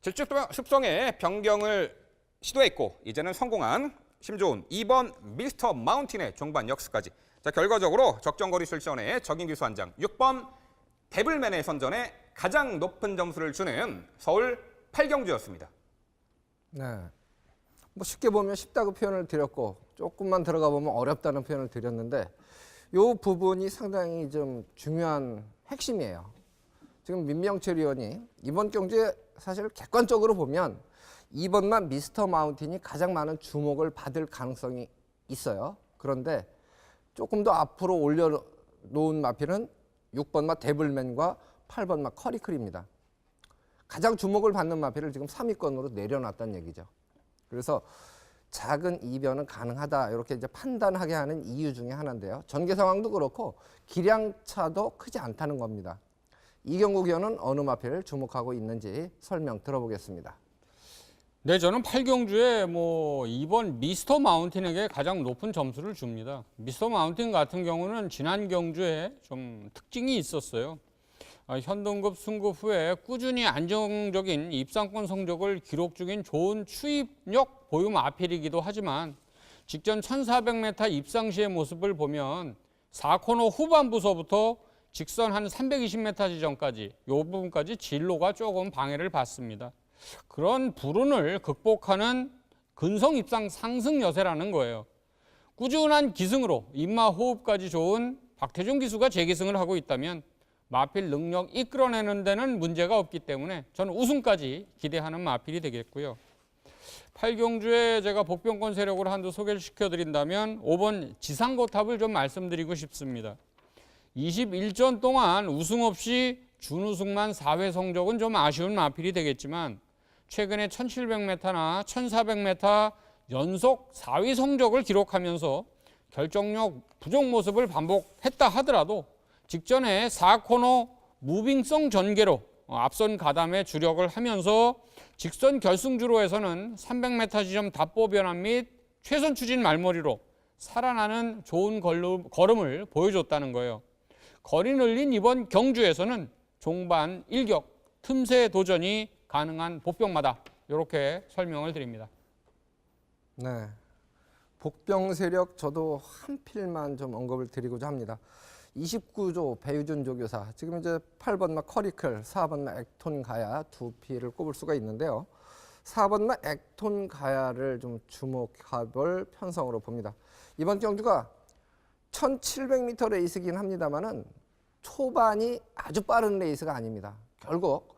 질주 습성의 변경을 시도했고 이제는 성공한 심 좋은 2번 미스터 마운틴의 종반 역수까지. 자, 결과적으로 적정거리 출전에 적인 기수 한 장 6번 데블맨의 선전에 가장 높은 점수를 주는 서울 8경주였습니다. 네. 뭐 쉽게 보면 쉽다고 표현을 드렸고 조금만 들어가 보면 어렵다는 표현을 드렸는데 이 부분이 상당히 좀 중요한 핵심이에요. 지금 민명철 의원이 이번 경주에 사실 객관적으로 보면 2번만 미스터 마운틴이 가장 많은 주목을 받을 가능성이 있어요. 그런데 조금 더 앞으로 올려놓은 마필은 6번마 데블맨과 8번마 커리클입니다. 가장 주목을 받는 마필을 지금 3위권으로 내려놨다는 얘기죠. 그래서 작은 이변은 가능하다 이렇게 이제 판단하게 하는 이유 중에 하나인데요. 전개 상황도 그렇고 기량차도 크지 않다는 겁니다. 이경국 의원은 어느 마필을 주목하고 있는지 설명 들어보겠습니다. 네, 저는 8경주에 2번 미스터 마운틴에게 가장 높은 점수를 줍니다. 미스터 마운틴 같은 경우는 지난 경주에 좀 특징이 있었어요. 현동급 승급 후에 꾸준히 안정적인 입상권 성적을 기록 중인 좋은 추입력 보유 마필이기도 하지만 직전 1400m 입상 시의 모습을 보면 4코너 후반부서부터 직선 한 320m 지점까지 이 부분까지 진로가 조금 방해를 받습니다. 그런 불운을 극복하는 근성 입상 상승 여세라는 거예요. 꾸준한 기승으로 입마 호흡까지 좋은 박태준 기수가 재기승을 하고 있다면 마필 능력 이끌어내는 데는 문제가 없기 때문에 저는 우승까지 기대하는 마필이 되겠고요. 8경주에 제가 복병권 세력을 한두 소개를 시켜드린다면 5번 지상고탑을 좀 말씀드리고 싶습니다. 21전 동안 우승 없이 준우승만 4회 성적은 좀 아쉬운 마필이 되겠지만 최근에 1700m나 1400m 연속 4위 성적을 기록하면서 결정력 부족 모습을 반복했다 하더라도 직전에 4코너 무빙성 전개로 앞선 가담에 주력을 하면서 직선 결승주로에서는 300m 지점 답보 변환 및 최선 추진 말머리로 살아나는 좋은 걸음을 보여줬다는 거예요. 거리 늘린 이번 경주에서는 종반 일격 틈새 도전이 가능한 복병마다 이렇게 설명을 드립니다. 네, 복병 세력 저도 한 필만 좀 언급을 드리고자 합니다. 29조 배유준 조교사, 지금 이제 8번마 커리클, 4번마 액톤 가야 두 필을 꼽을 수가 있는데요. 4번마 액톤 가야를 좀 주목해볼 편성으로 봅니다. 이번 경주가 1700m 레이스긴 합니다만은 초반이 아주 빠른 레이스가 아닙니다. 결국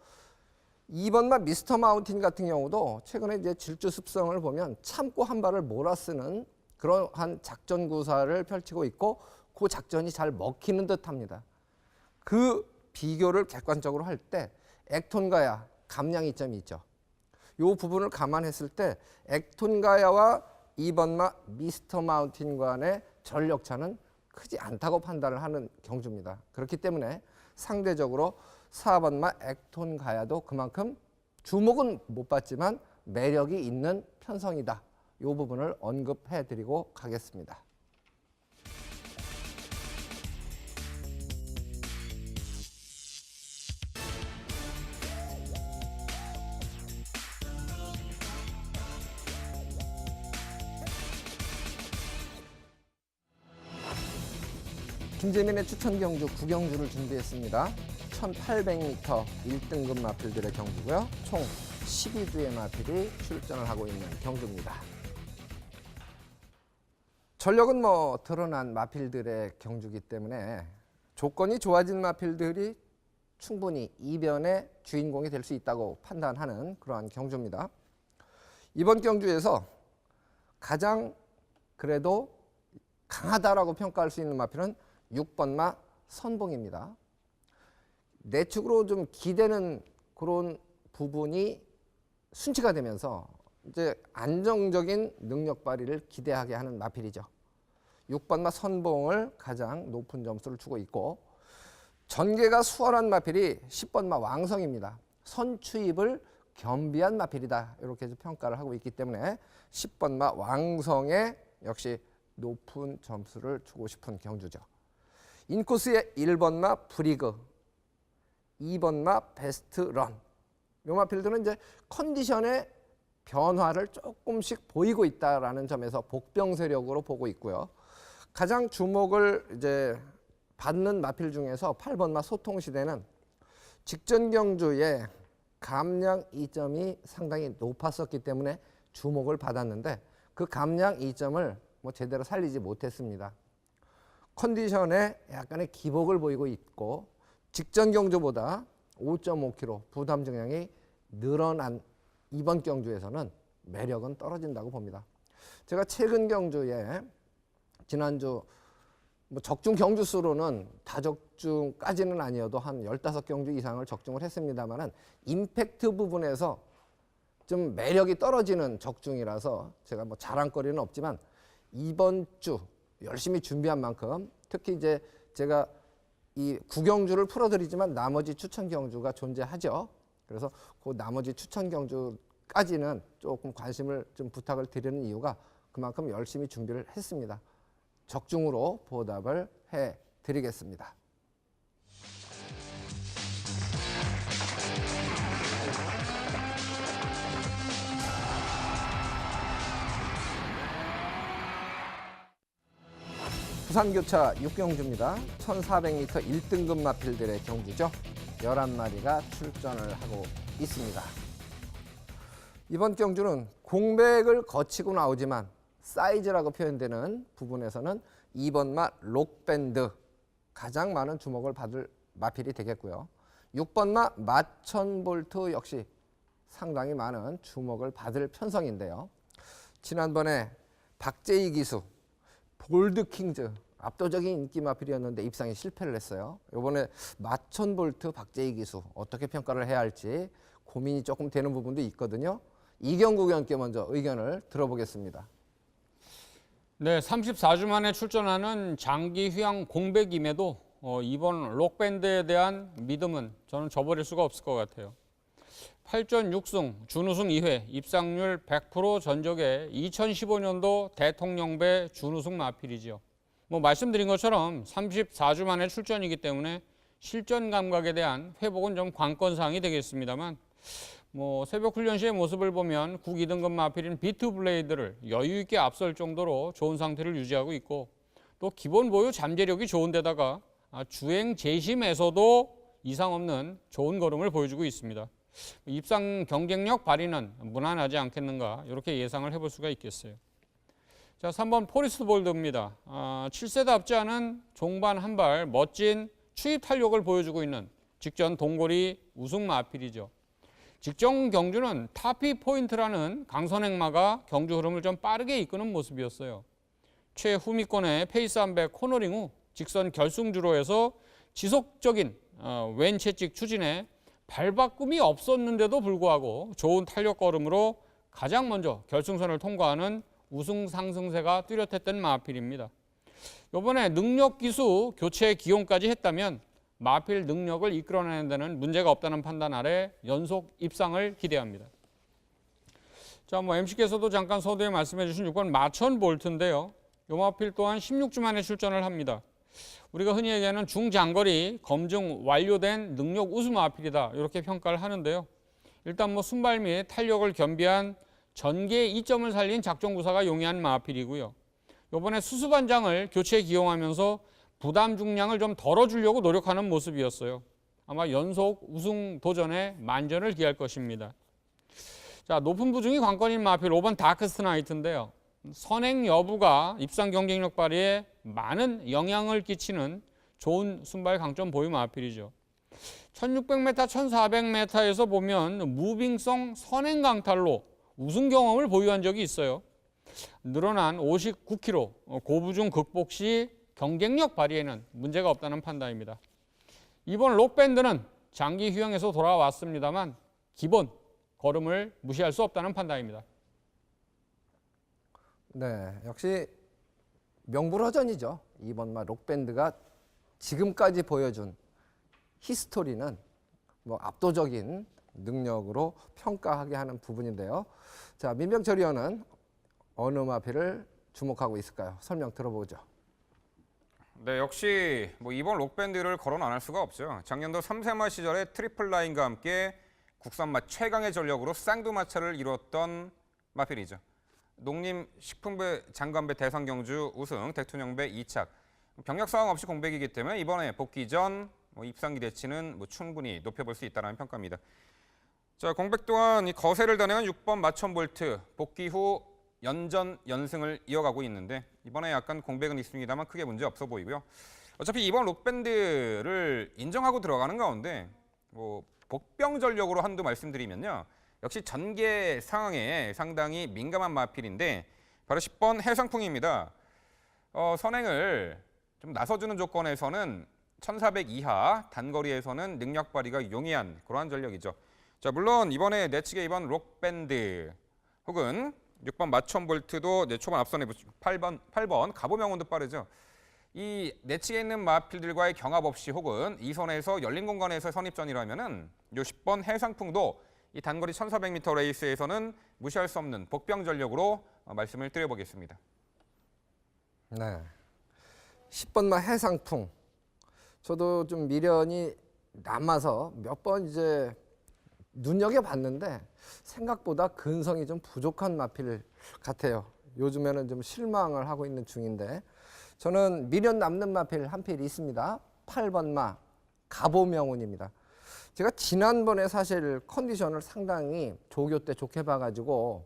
2번마 미스터 마운틴 같은 경우도 최근에 이제 질주 습성을 보면 참고 한 발을 몰아쓰는 그러한 작전 구사를 펼치고 있고 그 작전이 잘 먹히는 듯합니다. 그 비교를 객관적으로 할 때 액톤가야 감량 이점이 있죠. 이 부분을 감안했을 때 액톤가야와 2번마 미스터 마운틴 간의 전력차는 크지 않다고 판단을 하는 경주입니다. 그렇기 때문에 상대적으로 4번마 액톤가야도 그만큼 주목은 못 받지만 매력이 있는 편성이다. 이 부분을 언급해 드리고 가겠습니다. 김재민의 추천 경주 9경주를 준비했습니다. 1800m 1등급 마필들의 경주고요. 총 12주의 마필이 출전을 하고 있는 경주입니다. 전력은 드러난 마필들의 경주이기 때문에 조건이 좋아진 마필들이 충분히 이변의 주인공이 될 수 있다고 판단하는 그러한 경주입니다. 이번 경주에서 가장 그래도 강하다라고 평가할 수 있는 마필은 6번마 선봉입니다. 내축으로 좀 기대는 그런 부분이 순치가 되면서 이제 안정적인 능력 발휘를 기대하게 하는 마필이죠. 6번마 선봉을 가장 높은 점수를 주고 있고, 전개가 수월한 마필이 10번마 왕성입니다. 선추입을 겸비한 마필이다. 이렇게 평가를 하고 있기 때문에 10번마 왕성에 역시 높은 점수를 주고 싶은 경주죠. 인코스의 1번마 브리그, 2번마 베스트런. 요 마필들은 이제 컨디션의 변화를 조금씩 보이고 있다라는 점에서 복병 세력으로 보고 있고요. 가장 주목을 이제 받는 마필 중에서 8번마 소통시대는 직전 경주에 감량 이점이 상당히 높았었기 때문에 주목을 받았는데 그 감량 이점을 제대로 살리지 못했습니다. 컨디션에 약간의 기복을 보이고 있고, 직전 경주보다 5.5kg 부담 증량이 늘어난 이번 경주에서는 매력은 떨어진다고 봅니다. 제가 최근 경주에 지난주 적중 경주 수로는 다적중까지는 아니어도 한 15경주 이상을 적중을 했습니다만은 임팩트 부분에서 좀 매력이 떨어지는 적중이라서 제가 자랑거리는 없지만 이번 주 열심히 준비한 만큼, 특히 이제 제가 이 9경주를 풀어드리지만 나머지 추천 경주가 존재하죠. 그래서 그 나머지 추천 경주까지는 조금 관심을 좀 부탁을 드리는 이유가 그만큼 열심히 준비를 했습니다. 적중으로 보답을 해 드리겠습니다. 부산교차 6경주입니다. 1400m 1등급 마필들의 경주죠. 11마리가 출전을 하고 있습니다. 이번 경주는 공백을 거치고 나오지만 사이즈라고 표현되는 부분에서는 2번마 록밴드, 가장 많은 주목을 받을 마필이 되겠고요. 6번마 마천볼트 역시 상당히 많은 주목을 받을 편성인데요. 지난번에 박재희 기수, 볼드킹즈, 압도적인 인기 마필이었는데 입상에 실패를 했어요. 이번에 마천볼트 박재희 기수 어떻게 평가를 해야 할지 고민이 조금 되는 부분도 있거든요. 이경국 의원께 먼저 의견을 들어보겠습니다. 네, 34주 만에 출전하는 장기 휴양 공백임에도 이번 록밴드에 대한 믿음은 저는 저버릴 수가 없을 것 같아요. 8전 6승, 준우승 2회, 입상률 100% 전적의 2015년도 대통령배 준우승 마필이죠. 말씀드린 것처럼 34주 만에 출전이기 때문에 실전 감각에 대한 회복은 좀 관건사항이 되겠습니다만, 새벽 훈련 시의 모습을 보면 국 2등급 마필인 비트블레이드를 여유 있게 앞설 정도로 좋은 상태를 유지하고 있고, 또 기본 보유 잠재력이 좋은 데다가 주행 재심에서도 이상 없는 좋은 걸음을 보여주고 있습니다. 입상 경쟁력 발휘는 무난하지 않겠는가, 이렇게 예상을 해볼 수가 있겠어요. 자, 3번 포리스트 볼드입니다. 7세답지 않은 종반 한 발 멋진 추입 탄력을 보여주고 있는 직전 동고리 우승 마필이죠. 직전 경주는 타피 포인트라는 강선행마가 경주 흐름을 좀 빠르게 이끄는 모습이었어요. 최후미권의 페이스 한백 코너링 후 직선 결승주로에서 지속적인 왼 채찍 추진에 발바꿈이 없었는데도 불구하고 좋은 탄력 걸음으로 가장 먼저 결승선을 통과하는 우승 상승세가 뚜렷했던 마필입니다. 이번에 능력 기수 교체 기용까지 했다면 마필 능력을 이끌어내는 데는 문제가 없다는 판단 아래 연속 입상을 기대합니다. 자, MC께서도 잠깐 서두에 말씀해 주신 6번 마천 볼트인데요. 이 마필 또한 16주 만에 출전을 합니다. 우리가 흔히 얘기하는 중장거리 검증 완료된 능력 우수 마필이다, 이렇게 평가를 하는데요. 일단 순발 및 탄력을 겸비한 전개 2점을 살린 작전 구사가 용이한 마필이고요. 이번에 수수반장을 교체 기용하면서 부담 중량을 좀 덜어주려고 노력하는 모습이었어요. 아마 연속 우승 도전에 만전을 기할 것입니다. 자, 높은 부중이 관건인 마필 5번 다크스트 나이트인데요. 선행 여부가 입상 경쟁력 발휘에 많은 영향을 끼치는 좋은 순발 강점 보유 마필이죠. 1600m, 1400m에서 보면 무빙성 선행 강탈로 우승 경험을 보유한 적이 있어요. 늘어난 59kg 고부중 극복 시 경쟁력 발휘에는 문제가 없다는 판단입니다. 이번 록밴드는 장기 휴양에서 돌아왔습니다만 기본 걸음을 무시할 수 없다는 판단입니다. 네, 역시 명불허전이죠. 이번 록밴드가 지금까지 보여준 히스토리는 압도적인 능력으로 평가하게 하는 부분인데요. 자, 민병철 위원은 어느 마필을 주목하고 있을까요? 설명 들어보죠. 네, 역시 이번 록밴드를 거론 안 할 수가 없죠. 작년도 3세마 시절에 트리플 라인과 함께 국산마 최강의 전력으로 쌍두마차를 이뤘던 마필이죠. 농림식품부 장관배 대상경주 우승, 대통령배 2착. 경력 상황 없이 공백이기 때문에 이번에 복귀 전 입상 기대치는 충분히 높여볼 수 있다는 평가입니다. 자, 공백 또한 이 거세를 단행한 6번 마천 볼트, 복귀 후 연전 연승을 이어가고 있는데 이번에 약간 공백은 있습니다만 크게 문제 없어 보이고요. 어차피 이번 록밴드를 인정하고 들어가는 가운데 복병 전력으로 한두 말씀드리면요. 역시 전개 상황에 상당히 민감한 마필인데 바로 10번 해상풍입니다. 선행을 좀 나서주는 조건에서는 1400 이하, 단거리에서는 능력 발휘가 용이한 그러한 전력이죠. 자, 물론 이번에 내측의 이번 록밴드 혹은 6번 마천 볼트도 초반 앞선에 8번 가보명운도 빠르죠. 이 내측에 있는 마필들과의 경합 없이 혹은 이 선에서 열린 공간에서 선입전이라면은 요 10번 해상풍도 이 단거리 1400m 레이스에서는 무시할 수 없는 복병 전력으로 말씀을 드려보겠습니다. 네, 10번마 해상풍. 저도 좀 미련이 남아서 몇 번 이제 눈여겨봤는데 생각보다 근성이 좀 부족한 마필 같아요. 요즘에는 좀 실망을 하고 있는 중인데 저는 미련 남는 마필 한 필이 있습니다. 8번마 가보명운입니다. 제가 지난번에 사실 컨디션을 상당히 조교 때 좋게 봐가지고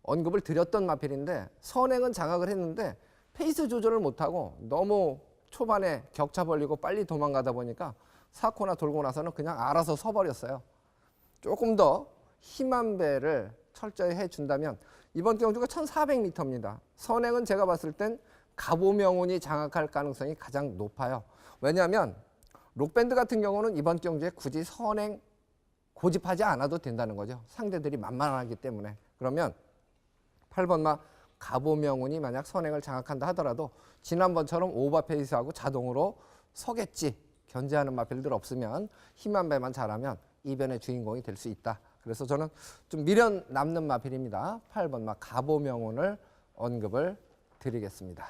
언급을 드렸던 마필인데 선행은 장악을 했는데 페이스 조절을 못하고 너무 초반에 격차 벌리고 빨리 도망가다 보니까 4코나 돌고 나서는 그냥 알아서 서버렸어요. 조금 더 힘한 배를 철저히 해준다면 이번 경주가 1400m입니다. 선행은 제가 봤을 땐 가보명운이 장악할 가능성이 가장 높아요. 왜냐하면 록밴드 같은 경우는 이번 경주에 굳이 선행 고집하지 않아도 된다는 거죠. 상대들이 만만하기 때문에. 그러면 8번마 가보명운이 만약 선행을 장악한다 하더라도 지난번처럼 오버페이스하고 자동으로 서겠지. 견제하는 마필들 없으면 힘한 배만 잘하면 이변의 주인공이 될 수 있다. 그래서 저는 좀 미련 남는 마필입니다. 8번마 가보명운을 언급을 드리겠습니다.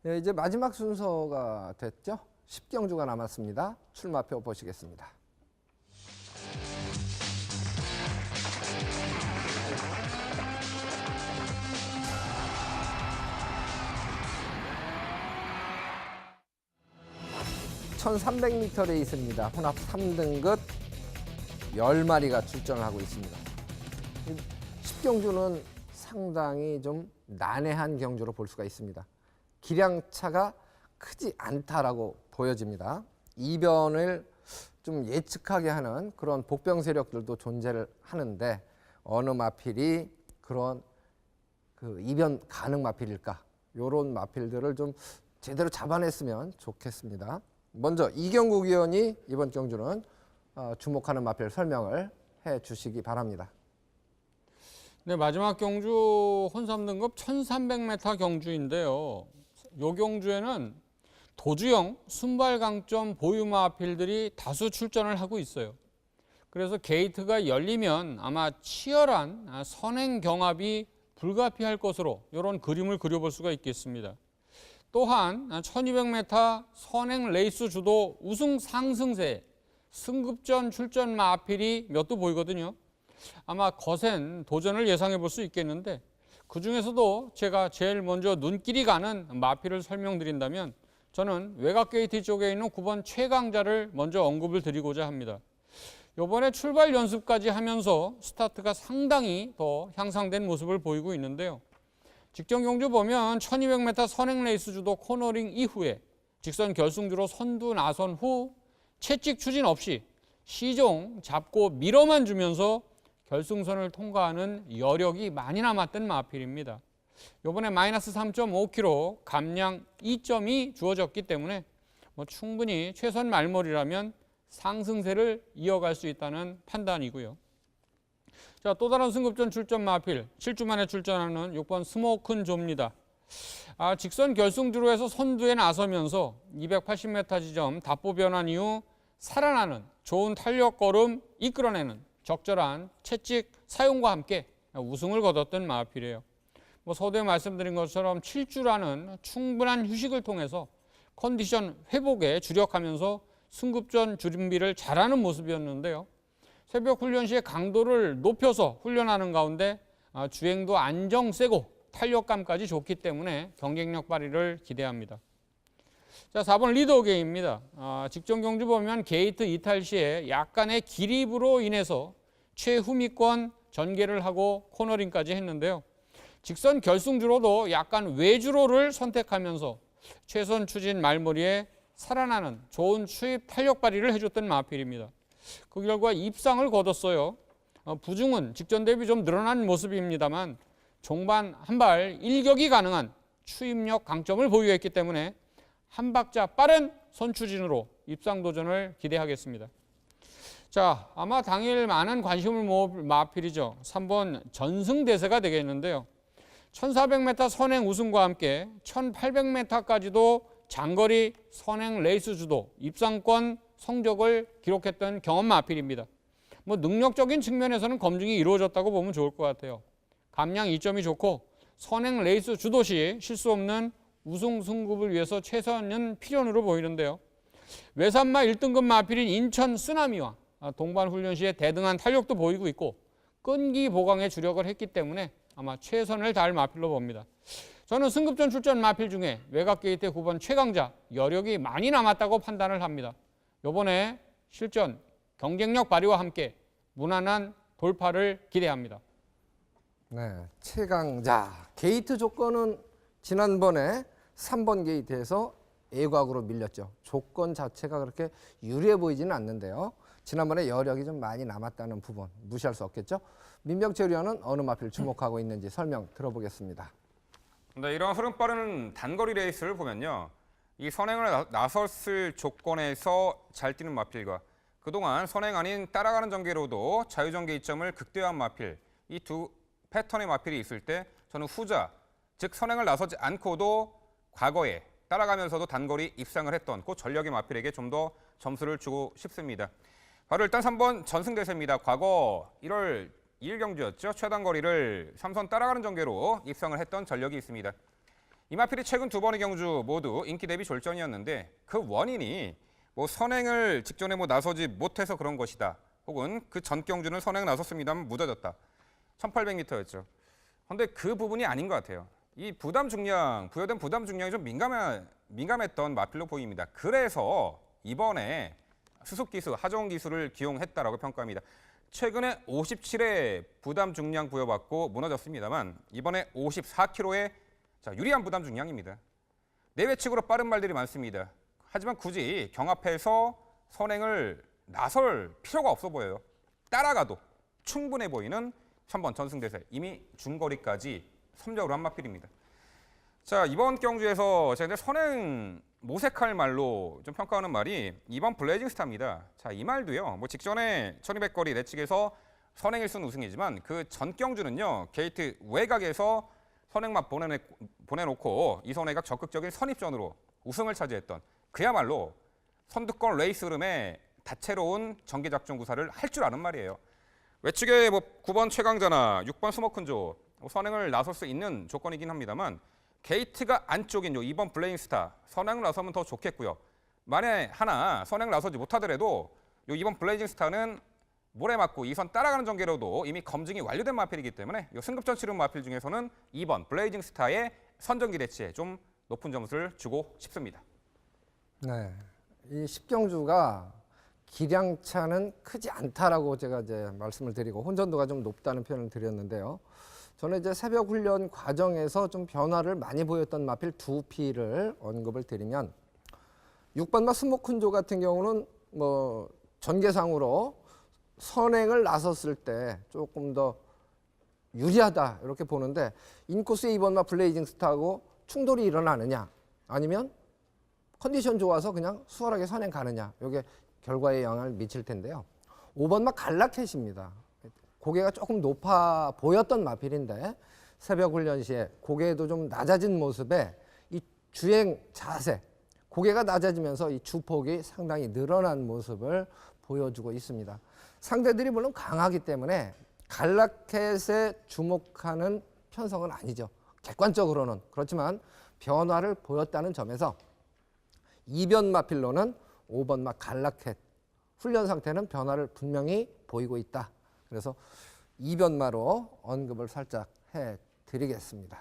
네, 이제 마지막 순서가 됐죠. 10경주가 남았습니다. 출마표 보시겠습니다. (1300m) 레이스입니다. 혼합 3등급 10마리가 출전을 하고 있습니다. 10경주는 상당히 좀 난해한 경주로 볼 수가 있습니다. 기량차가 크지 않다라고 보여집니다. 이변을 좀 예측하게 하는 그런 복병 세력들도 존재를 하는데 어느 마필이 그런 이변 가능 마필일까? 이런 마필들을 좀 제대로 잡아냈으면 좋겠습니다. 먼저 이경국 위원이 이번 경주는 주목하는 마필 설명을 해주시기 바랍니다. 네, 마지막 경주 혼삼등급 1300m 경주인데요. 이 경주에는 도주형 순발 강점 보유 마필들이 다수 출전을 하고 있어요. 그래서 게이트가 열리면 아마 치열한 선행 경합이 불가피할 것으로 이런 그림을 그려볼 수가 있겠습니다. 또한 1200m 선행 레이스 주도 우승 상승세 승급전 출전 마필이 몇 도 보이거든요. 아마 거센 도전을 예상해 볼 수 있겠는데 그 중에서도 제가 제일 먼저 눈길이 가는 마필을 설명드린다면 저는 외곽 게이트 쪽에 있는 9번 최강자를 먼저 언급을 드리고자 합니다. 이번에 출발 연습까지 하면서 스타트가 상당히 더 향상된 모습을 보이고 있는데요. 직전 경주 보면 1200m 선행 레이스 주도 코너링 이후에 직선 결승주로 선두 나선 후 채찍 추진 없이 시종 잡고 밀어만 주면서 결승선을 통과하는 여력이 많이 남았던 마필입니다. 이번에 마이너스 3.5kg 감량 2점이 주어졌기 때문에 충분히 최선 말몰이라면 상승세를 이어갈 수 있다는 판단이고요. 자, 또 다른 승급전 출전 마필 7주 만에 출전하는 6번 스모큰 조입니다. 직선 결승주로 해서 선두에 나서면서 280m 지점 답보 변환 이후 살아나는 좋은 탄력 걸음 이끌어내는 적절한 채찍 사용과 함께 우승을 거뒀던 마필이에요. 서두에 말씀드린 것처럼 7주라는 충분한 휴식을 통해서 컨디션 회복에 주력하면서 승급전 준비를 잘하는 모습이었는데요. 새벽 훈련 시에 강도를 높여서 훈련하는 가운데 주행도 안정 세고 탄력감까지 좋기 때문에 경쟁력 발휘를 기대합니다. 자, 4번 리더게입니다. 직전 경주 보면 게이트 이탈 시에 약간의 기립으로 인해서 최후미권 전개를 하고 코너링까지 했는데요. 직선 결승주로도 약간 외주로를 선택하면서 최선 추진 말머리에 살아나는 좋은 추입 탄력 발휘를 해줬던 마필입니다. 그 결과 입상을 거뒀어요. 부중은 직전 대비 좀 늘어난 모습입니다만 종반 한 발 일격이 가능한 추입력 강점을 보유했기 때문에 한 박자 빠른 선추진으로 입상 도전을 기대하겠습니다. 자, 아마 당일 많은 관심을 모을 마필이죠. 3번 전승대세가 되겠는데요. 1400m 선행 우승과 함께 1800m까지도 장거리 선행 레이스 주도 입상권 성적을 기록했던 경험 마필입니다. 능력적인 측면에서는 검증이 이루어졌다고 보면 좋을 것 같아요. 감량 2점이 좋고 선행 레이스 주도 시 실수 없는 우승 승급을 위해서 최선은 필연으로 보이는데요. 외산마 1등급 마필인 인천 쓰나미와 동반 훈련 시에 대등한 탄력도 보이고 있고 끈기 보강에 주력을 했기 때문에 아마 최선을 다할 마필로 봅니다. 저는 승급전 출전 마필 중에 외곽 게이트 9번 최강자 여력이 많이 남았다고 판단을 합니다. 이번에 실전 경쟁력 발휘와 함께 무난한 돌파를 기대합니다. 네, 최강자 게이트 조건은 지난번에 3번 게이트에서 외곽으로 밀렸죠. 조건 자체가 그렇게 유리해 보이지는 않는데요. 지난번에 여력이 좀 많이 남았다는 부분 무시할 수 없겠죠. 민병철 위원은 어느 마필 주목하고 있는지 설명 들어보겠습니다. 네, 이런 흐름 빠른 단거리 레이스를 보면요. 이 선행을 나섰을 조건에서 잘 뛰는 마필과 그동안 선행 아닌 따라가는 전개로도 자유전개 이점을 극대화한 마필, 이 두 패턴의 마필이 있을 때 저는 후자, 즉 선행을 나서지 않고도 과거에 따라가면서도 단거리 입상을 했던 그 전력의 마필에게 좀 더 점수를 주고 싶습니다. 바로 일단 3번 전승대세입니다. 과거 1월 2일 경주였죠. 최단거리를 3선 따라가는 전개로 입상을 했던 전력이 있습니다. 이 마필이 최근 두 번의 경주 모두 인기 대비 졸전이었는데 그 원인이 선행을 직전에 나서지 못해서 그런 것이다. 혹은 그 전 경주는 선행 나섰습니다만 무뎌졌다. 1800m였죠. 그런데 그 부분이 아닌 것 같아요. 이 부여된 부담 중량이 좀 민감했던 마필로 보입니다. 그래서 이번에 수습 기수, 하정 기수를 기용했다라고 평가합니다. 최근에 57회 부담 중량 부여받고 무너졌습니다만 이번에 54kg의 유리한 부담 중량입니다. 내외측으로 빠른 말들이 많습니다. 하지만 굳이 경합해서 선행을 나설 필요가 없어 보여요. 따라가도 충분해 보이는 3번 전승대세, 이미 중거리까지 섬적으로 한 마필입니다. 자, 이번 경주에서 제가 선행 모색할 말로 좀 평가하는 말이 2번 블레이징 스타입니다. 자, 이 말도요. 직전에 1200거리 내측에서 선행 1순 우승이지만 그 전 경주는요. 게이트 외곽에서 선행만 보내놓고 이선 외곽 적극적인 선입전으로 우승을 차지했던 그야말로 선두권 레이스 흐름의 다채로운 전기작전 구사를 할 줄 아는 말이에요. 외측에 9번 최강자나 6번 스모큰조 선행을 나설 수 있는 조건이긴 합니다만 게이트가 안쪽인 2번 블레인스타 선행을 나서면 더 좋겠고요. 만에 하나 선행을 나서지 못하더라도 2번 블레이징 스타는 모래 맞고 2선 따라가는 전개로도 이미 검증이 완료된 마필이기 때문에 승급전 치른 마필 중에서는 2번 블레이징 스타의 선전 기대치에 좀 높은 점수를 주고 싶습니다. 네, 이 10경주가 기량차는 크지 않다라고 제가 이제 말씀을 드리고 혼전도가 좀 높다는 표현을 드렸는데요. 저는 이제 새벽 훈련 과정에서 좀 변화를 많이 보였던 마필 두 피를 언급을 드리면 6번마 스모큰조 같은 경우는 전개상으로 선행을 나섰을 때 조금 더 유리하다 이렇게 보는데 인코스의 2번마 블레이징 스타하고 충돌이 일어나느냐 아니면 컨디션 좋아서 그냥 수월하게 선행 가느냐 이게 결과에 영향을 미칠 텐데요. 5번마 갈라켓입니다. 고개가 조금 높아 보였던 마필인데 새벽 훈련 시에 고개도 좀 낮아진 모습에 이 주행 자세 고개가 낮아지면서 이 주폭이 상당히 늘어난 모습을 보여주고 있습니다. 상대들이 물론 강하기 때문에 갈라켓에 주목하는 편성은 아니죠. 객관적으로는. 그렇지만 변화를 보였다는 점에서 2변 마필로는 5번마 갈라켓 훈련 상태는 변화를 분명히 보이고 있다. 그래서 2변마로 언급을 살짝 해드리겠습니다.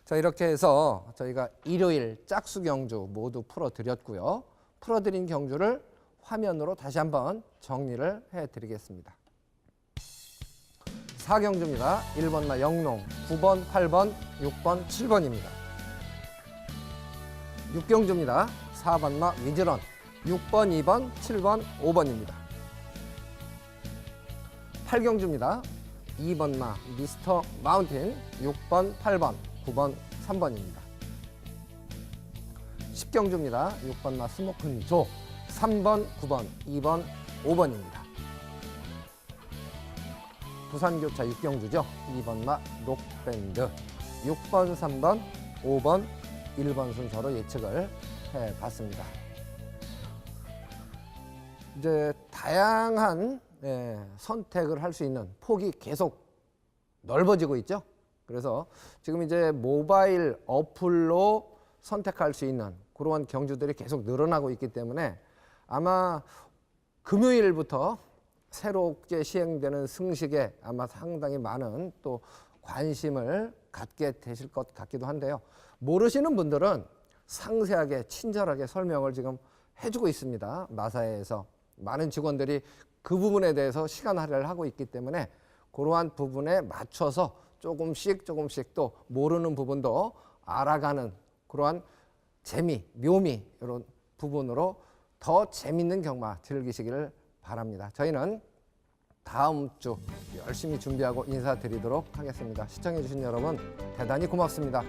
자, 이렇게 해서 저희가 일요일 짝수 경주 모두 풀어드렸고요. 풀어드린 경주를 화면으로 다시 한번 정리를 해드리겠습니다. 4경주입니다. 1번마 영농, 9번, 8번, 6번, 7번입니다. 6경주입니다. 4번마 위즈런, 6번, 2번, 7번, 5번입니다. 8경주입니다. 2번마 미스터 마운틴, 6번, 8번, 9번, 3번입니다. 10경주입니다. 6번마 스모큰조, 3번, 9번, 2번, 5번입니다. 부산교차 6경주죠. 2번마 록밴드, 6번, 3번, 5번, 1번 순서로 예측을 해봤습니다. 이제 다양한 선택을 할 수 있는 폭이 계속 넓어지고 있죠. 그래서 지금 이제 모바일 어플로 선택할 수 있는 그러한 경주들이 계속 늘어나고 있기 때문에 아마 금요일부터 새롭게 시행되는 승식에 아마 상당히 많은 또 관심을 갖게 되실 것 같기도 한데요. 모르시는 분들은 상세하게 친절하게 설명을 지금 해주고 있습니다. 마사회에서 많은 직원들이 그 부분에 대해서 시간 할애를 하고 있기 때문에 그러한 부분에 맞춰서 조금씩 또 모르는 부분도 알아가는 그러한 재미, 묘미 이런 부분으로 더 재밌는 경마 즐기시기를 바랍니다. 저희는 다음 주 열심히 준비하고 인사드리도록 하겠습니다. 시청해 주신 여러분 대단히 고맙습니다.